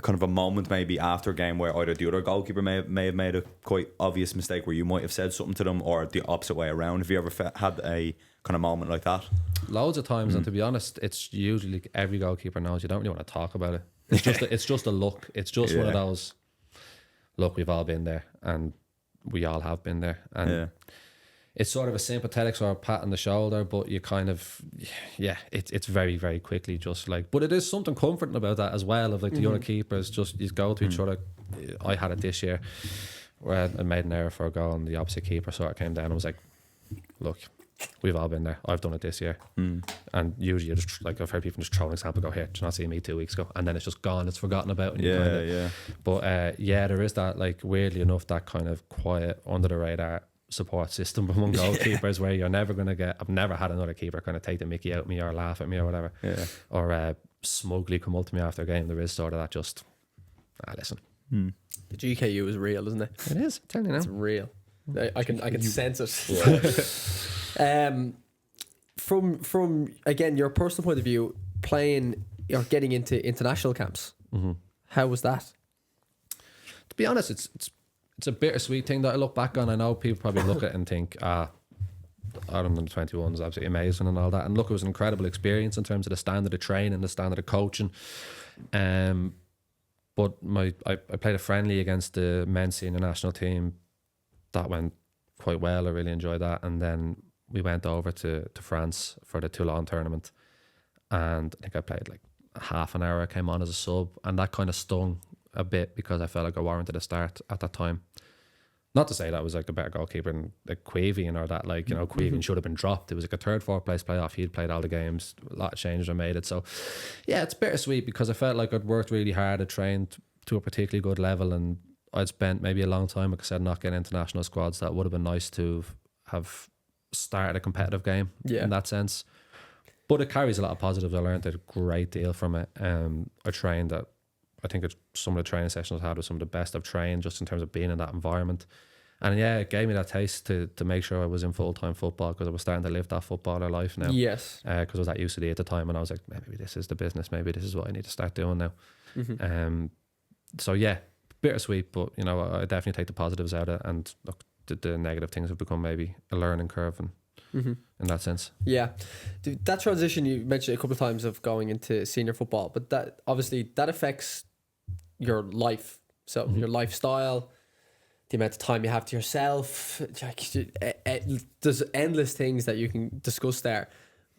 kind of a moment maybe after a game where either the other goalkeeper may have made a quite obvious mistake where you might have said something to them, or the opposite way around? Have you ever had a kind of moment like that? Loads of times, and to be honest, it's usually every goalkeeper knows you don't really want to talk about it. It's just a look. It's just one of those. look, we've all been there, and we all have been there, and it's sort of a sympathetic sort of pat on the shoulder, but you kind of, it's very, very quickly just like, but it is something comforting about that as well, of like the other keepers, just you go to each other. I had it this year where I made an error for a goal and the opposite keeper sort of came down and was like, look, we've all been there. I've done it this year. And usually you just, like, I've heard people just throw an example, go, here, did you not see me 2 weeks ago? And then it's just gone, it's forgotten about. And But there is that, like, weirdly enough, that kind of quiet, under the radar support system among goalkeepers where you're never going to get, I've never had another keeper kind of take the mickey out of me or laugh at me or whatever. Or smugly come up to me after a game. There is sort of that just, listen. The GKU is real, isn't it? It is, I'm telling you now. It's real. I can sense it. From again your personal point of view, playing or getting into international camps, how was that? To be honest, it's a bittersweet thing that I look back on. I know people probably look at it and think, Ireland under 21 is absolutely amazing and all that. And look, it was an incredible experience in terms of the standard of training, the standard of coaching. But I played a friendly against the men's senior national team. That went quite well. I really enjoyed that. And then we went over to France for the Toulon tournament. And I think I played like half an hour. I came on as a sub. And that kind of stung a bit because I felt like I warranted a start at that time. Not to say that I was like a better goalkeeper than like Quavian or that, like, you know, Quavian should have been dropped. It was like a third, fourth place playoff. He'd played all the games. A lot of changes were made. So, yeah, it's bittersweet because I felt like I'd worked really hard. I trained to a particularly good level and I'd spent maybe a long time, like I said, not getting international squads. That would have been nice to have started a competitive game in that sense. But it carries a lot of positives. I learned a great deal from it. I trained at, I think some of the training sessions I had was some of the best I've trained just in terms of being in that environment. And yeah, it gave me that taste to make sure I was in full-time football because I was starting to live that footballer life now. Yes. Because I was at UCD at the time and I was like, maybe this is the business. Maybe this is what I need to start doing now. So yeah, bittersweet, but you know, I definitely take the positives out of it. And look, the negative things have become maybe a learning curve and in that sense. Yeah. That transition you mentioned a couple of times of going into senior football, but that obviously that affects your life. So your lifestyle, the amount of time you have to yourself, there's endless things that you can discuss there.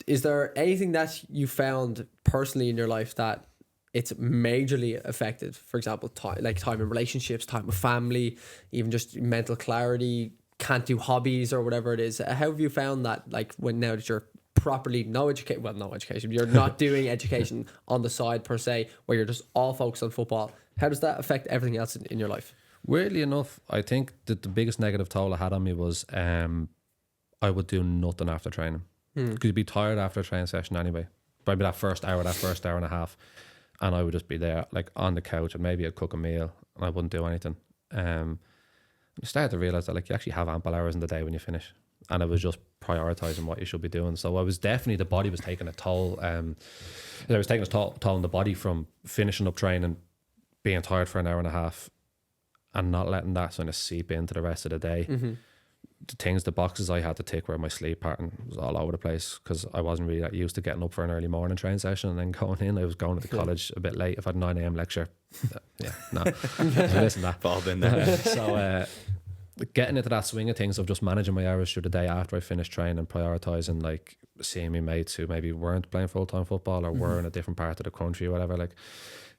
Is there anything that you found personally in your life that it's majorly affected? For example, time in relationships, time with family, even just mental clarity, can't do hobbies or whatever it is. How have you found that, like, when now that you're properly no education, you're not doing education on the side per se, where you're just all focused on football, how does that affect everything else in your life? Weirdly enough, I think that the biggest negative toll I had on me was I would do nothing after training because you'd be tired after a training session anyway. Maybe that first hour and a half, and I would just be there like on the couch and maybe I'd cook a meal and I wouldn't do anything. I started to realise that like you actually have ample hours in the day when you finish, and I was just prioritising what you should be doing. So I was definitely, the body was taking a toll. I was taking a toll on the body from finishing up training, being tired for an hour and a half, and not letting that sort of seep into the rest of the day. The boxes I had to tick where my sleep pattern was all over the place because I wasn't really that used to getting up for an early morning training session and then going in. I was going to the college a bit late. If I had 9 a.m. lecture, listen to that. Bob in there. So getting into that swing of things of just managing my hours through the day after I finished training and prioritising, like seeing me mates who maybe weren't playing full-time football or were in a different part of the country or whatever. Like,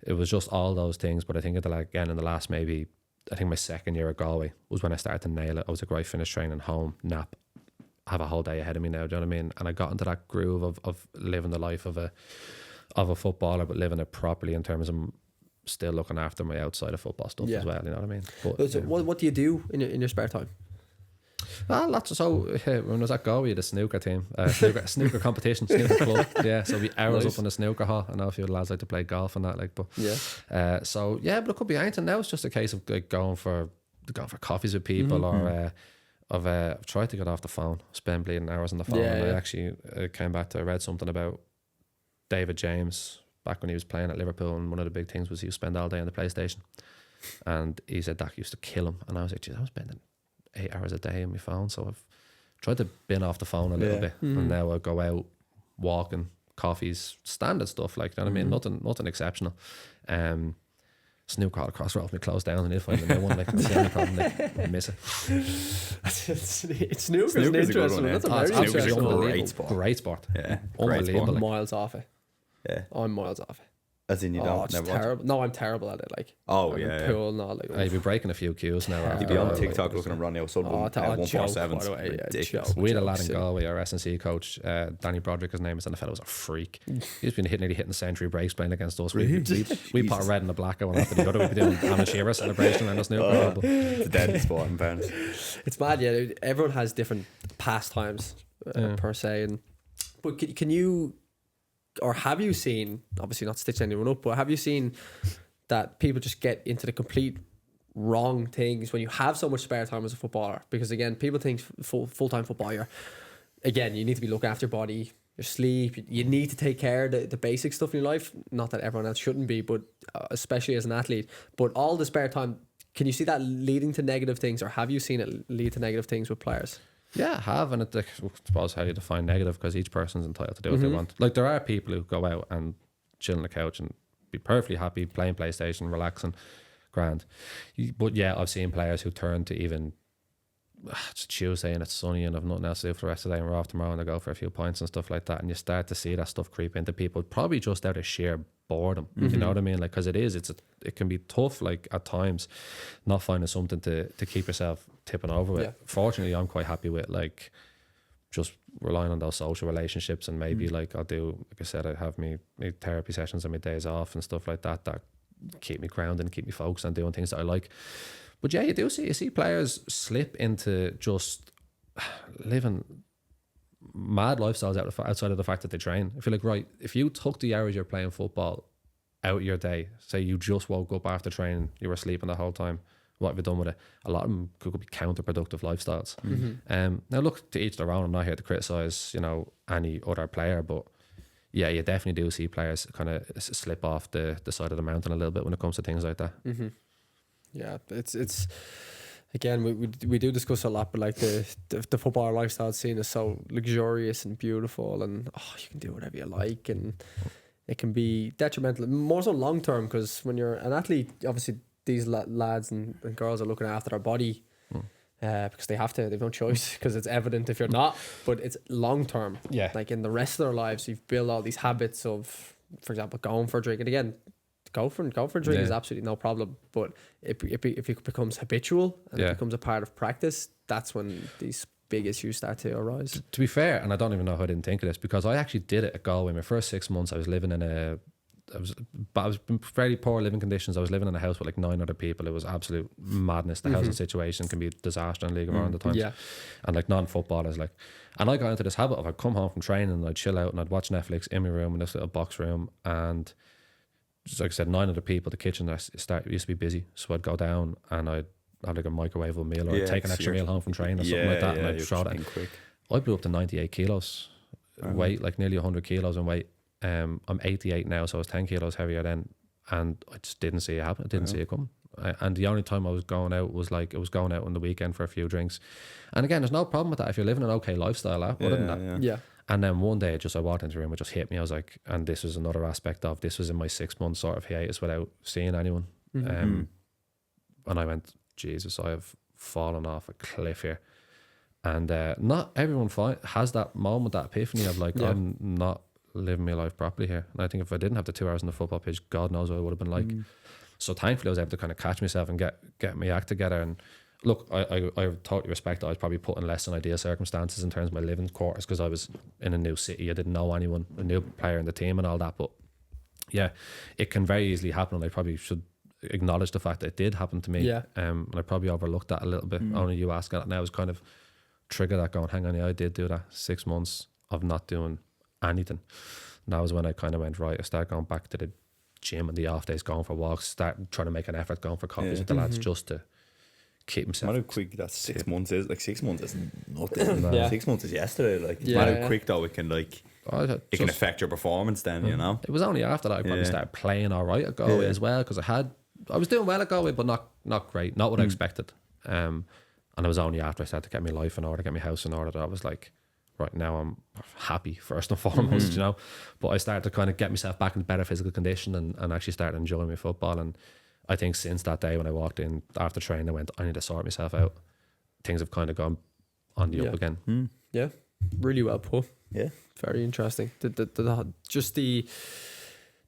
it was just all those things. But I think in the last maybe, I think my second year at Galway was when I started to nail it. I was like, right, finish training, home, nap, have a whole day ahead of me now. Do you know what I mean? And I got into that groove of living the life of a footballer, but living it properly in terms of still looking after my outside of football stuff as well. You know what I mean? But, so what do you do in your spare time? Lots of, when I was at Galway, the snooker team, snooker competition, snooker club. Yeah, so we hours up on the snooker hall. I know a few lads like to play golf and that, like, but but it could be anything. Now it's just a case of like going for coffees with people, or I've tried to get off the phone, spend bleeding hours on the phone. And I actually came back to, I read something about David James back when he was playing at Liverpool, and one of the big things was he would spend all day on the PlayStation, and he said that used to kill him. And I was like, geez, I was spending 8 hours a day on my phone, so I've tried to bin off the phone a little bit, and now I go out walking, coffees, standard stuff, like, you know what I mean, nothing exceptional. Snook crawled across the road, me closed down, and he'll find the new one. Like, that's the only problem. Like, I miss it. It's Snooker's an Snooker's a good interesting one, one. That's a yeah. very Snooker's a interesting one. great sport. Great sport. Yeah, great Unbelievable. sport. I'm Like, miles off it. Yeah, I'm miles off it. as in you Oh, don't it's never watch. terrible. No, I'm terrible at it. Like, Oh, I'm yeah, yeah. pool and all. Like, I'd be breaking a few cues now. You'd be on after, TikTok like, looking at Ronaldo Sullivan Oh, at joke, 147. by the way, yeah, Ridiculous. joke. We had a lad in silly. Galway, our S&C coach, Danny Broderick, his name is, and the fellow was a freak. He's been nearly hitting the century breaks playing against us. We put a red and a black one after the other. We'd be doing Anna Shearer celebration and us new. It's a deadly sport, in fairness. It's mad, yeah. Everyone has different pastimes per se, but can you, or have you seen? Obviously, not stitching anyone up, but have you seen that people just get into the complete wrong things when you have so much spare time as a footballer? Because again, people think full-time football, you need to be looking after your body, your sleep. You need to take care of the basic stuff in your life. Not that everyone else shouldn't be, but especially as an athlete. But all the spare time, can you see that leading to negative things, or have you seen it lead to negative things with players? Yeah, I have, and I suppose how you define negative, because each person's entitled to do what they want. Like, there are people who go out and chill on the couch and be perfectly happy playing PlayStation, relaxing, grand. But yeah, I've seen players who turn to even it's Tuesday and it's sunny and I've nothing else to do for the rest of the day, and we're off tomorrow and I go for a few pints and stuff like that, and you start to see that stuff creep into people, probably just out of sheer boredom. You know what I mean? Like, because it can be tough, like, at times, not finding something to keep yourself tipping over with. Fortunately, I'm quite happy with, like, just relying on those social relationships, and maybe like I'll do, like I said, I have me therapy sessions on my days off and stuff like that keep me grounded and keep me focused on doing things that I like. But yeah, you see players slip into just living mad lifestyles outside of the fact that they train. I feel like, right, if you took the hours you're playing football out of your day, say you just woke up after training, you were sleeping the whole time, what have you done with it? A lot of them could be counterproductive lifestyles. Now look, to each their own. I'm not here to criticise, any other player, but yeah, you definitely do see players kind of slip off the side of the mountain a little bit when it comes to things like that. Yeah, it's again, we do discuss a lot, but like the football lifestyle scene is so luxurious and beautiful, and you can do whatever you like, and it can be detrimental, more so long term, because when you're an athlete, obviously these lads and girls are looking after their body because they have to. They've no choice, because it's evident if you're not. But it's long term. Yeah. Like in the rest of their lives, you've built all these habits of, for example, going for a drink. And again, go for a drink is absolutely no problem. But if it becomes habitual and it becomes a part of practice, that's when these big issues start to arise. To be fair, and I don't even know how I didn't think of this, because I actually did it at Galway. My first 6 months, I was living in I was in very poor living conditions. I was living in a house with like 9 other people. It was absolute madness. The housing situation can be a disaster in League of Ireland at times. Yeah. And like non-footballers, like, and I got into this habit of, I'd come home from training and I'd chill out and I'd watch Netflix in my room, in this little box room, and just like I said, 9 other people. The kitchen used to be busy, so I'd go down and I'd have like a microwavable meal, or I'd take an extra meal home from training or something like that, and I'd throw that in. Quick. I blew up to 98 kilos weight, like nearly 100 kilos in weight. I'm 88 now, so I was 10 kilos heavier then, and I just didn't see it happen. I didn't see it coming. And the only time I was going out was like, it was going out on the weekend for a few drinks. And again, there's no problem with that if you're living an okay lifestyle, other than that. Yeah. And then one day, I walked into the room, it just hit me. I was like, and this was another aspect of, this was in my 6 month sort of hiatus without seeing anyone. And I went, Jesus, I have fallen off a cliff here. And not everyone has that moment, that epiphany of like, I'm not living my life properly here. And I think if I didn't have the 2 hours on the football pitch, God knows what I would have been like. So thankfully I was able to kind of catch myself and get my act together. And look, I totally respect that I was probably put in less than ideal circumstances in terms of my living quarters, because I was in a new city, I didn't know anyone, a new player in the team and all that. But yeah, it can very easily happen, and I probably should acknowledge the fact that it did happen to me. And I probably overlooked that a little bit. Only you asking that now was kind of trigger that going, hang on, I did do that. 6 months of not doing anything. And that was when I kind of went, right, I started going back to the gym and the off days, going for walks, start trying to make an effort, going for coffees with the lads, just to keep himself. How quick that 6 months is. Like 6 months is nothing. 6 months is yesterday. Like how quick though it can it can affect your performance then, you know. It was only after that I probably started playing all right at Galway as well, because I was doing well at Galway, but not great, not what I expected. And it was only after I started to get my life in order, get my house in order, that I was like, right, now I'm happy first and foremost, you know. But I started to kind of get myself back in better physical condition and actually started enjoying my football. And I think since that day when I walked in after training, I went, I need to sort myself out. Things have kind of gone on the up again. Yeah, really well put. Yeah. Very interesting. Just the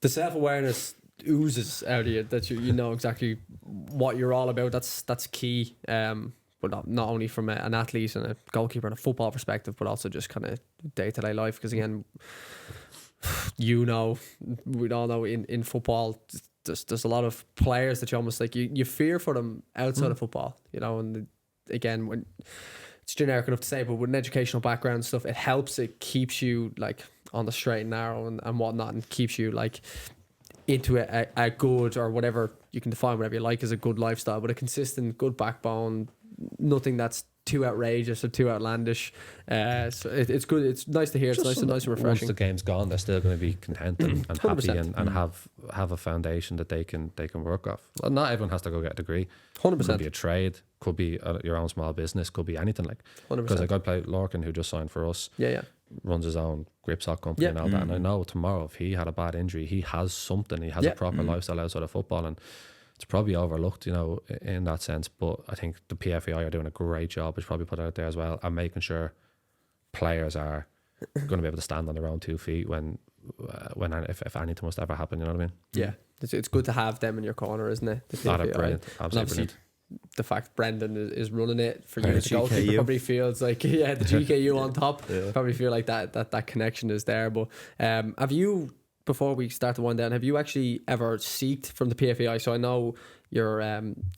self-awareness oozes out of you that you know exactly what you're all about. That's key. But not only from an athlete and a goalkeeper and a football perspective, but also just kind of day-to-day life. Because again, we all know in football, there's a lot of players that you almost like you fear for them outside of football, you know. And again, when it's generic enough to say, but with an educational background and stuff, it helps. It keeps you like on the straight and narrow and whatnot, and keeps you like into a good, or whatever you can define whatever you like as a good lifestyle, but a consistent, good backbone, nothing that's too outrageous or too outlandish. So it's good. It's nice to hear. It's nice and refreshing. Once the game's gone, they're still going to be content and happy and have a foundation that they can work off. Well, not everyone has to go get a degree. 100%. Could be a trade, could be your own small business, could be anything like. 100%. Because like I played Lorcan, who just signed for us. Yeah. Runs his own grip sock company and all that. And I know tomorrow, if he had a bad injury, he has something. He has a proper lifestyle outside of football, and it's probably overlooked, you know, in that sense. But I think the PFAI are doing a great job, which probably put out there as well, and making sure players are going to be able to stand on their own 2 feet if anything must ever happen. You know what I mean? Yeah, it's good to have them in your corner, isn't it? The PFAI. Brilliant, absolutely brilliant. The fact Brendan is running it for you The as a goalkeeper GKU. probably feels like the GKU on top. Probably feel like that connection is there. But have you, before we start to wind down, have you actually ever seeked from the PFAI? So I know your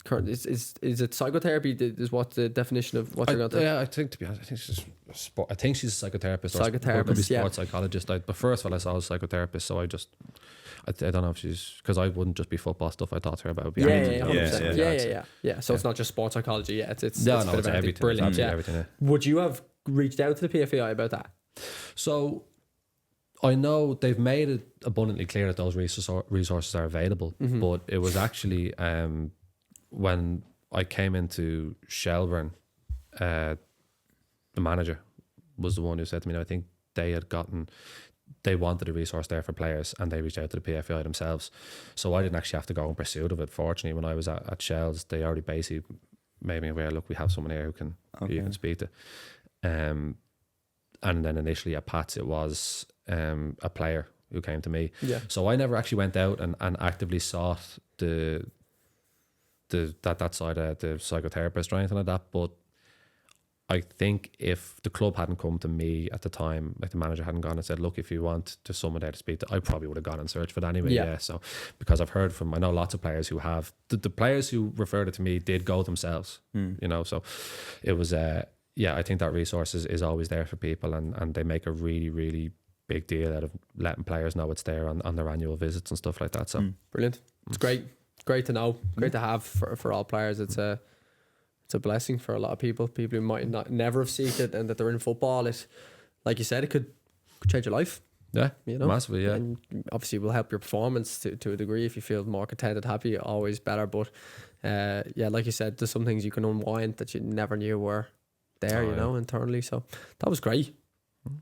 current is it psychotherapy? Is what the definition of what you're going to? Yeah, I think, to be honest, I think she's a psychotherapist. Or could be yeah. sports psychologist. But first of all, I saw a psychotherapist, so I don't know if she's, because I wouldn't just be football stuff. I thought to her about it would be anything. 100%. Yeah. So it's not just sports psychology. Yeah, it's it's everything. Brilliant. Yeah. Everything, yeah. Would you have reached out to the PFAI about that? So I know they've made it abundantly clear that those resources are available, but it was actually when I came into Shelburne, the manager was the one who said to me, no, I think they wanted a resource there for players, and they reached out to the PFAI themselves. So I didn't actually have to go in pursuit of it. Fortunately, when I was at Shells, they already basically made me aware, look, we have someone here who you can speak to. And then initially at Pats, it was a player who came to me. Yeah. So I never actually went out and actively sought that side of the psychotherapist or anything like that. But I think if the club hadn't come to me at the time, like the manager hadn't gone and said, look, if you want to someone there to speak to, I probably would have gone and searched for that anyway. Yeah. So because I've heard I know lots of players who have, the players who referred it to me did go themselves, you know, so it was, I think that resource is always there for people, and they make a really, really big deal out of letting players know it's there on their annual visits and stuff like that. So brilliant. It's great to know, great to have for all players. It's a blessing for a lot of people who might never have seen it, and that they're in football. It, like you said, it could change your life. Yeah, you know, massively. Yeah, and obviously will help your performance to a degree. If you feel more contented, happy, always better. But like you said, there's some things you can unwind that you never knew were there. You know, internally. So that was great.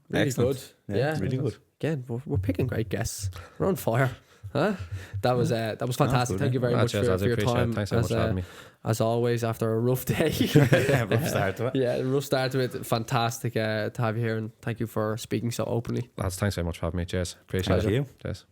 Really Excellent. good. Yeah, really good. Again, we're picking great guests. We're on fire. Huh? That was fantastic. Thank you very much for your time. Thanks so much for having me. As always, after a rough day. Rough start to it. Yeah, rough start to it. Fantastic to have you here, and thank you for speaking so openly. Lads, thanks very much for having me. Cheers. Appreciate it. Thank you. Cheers.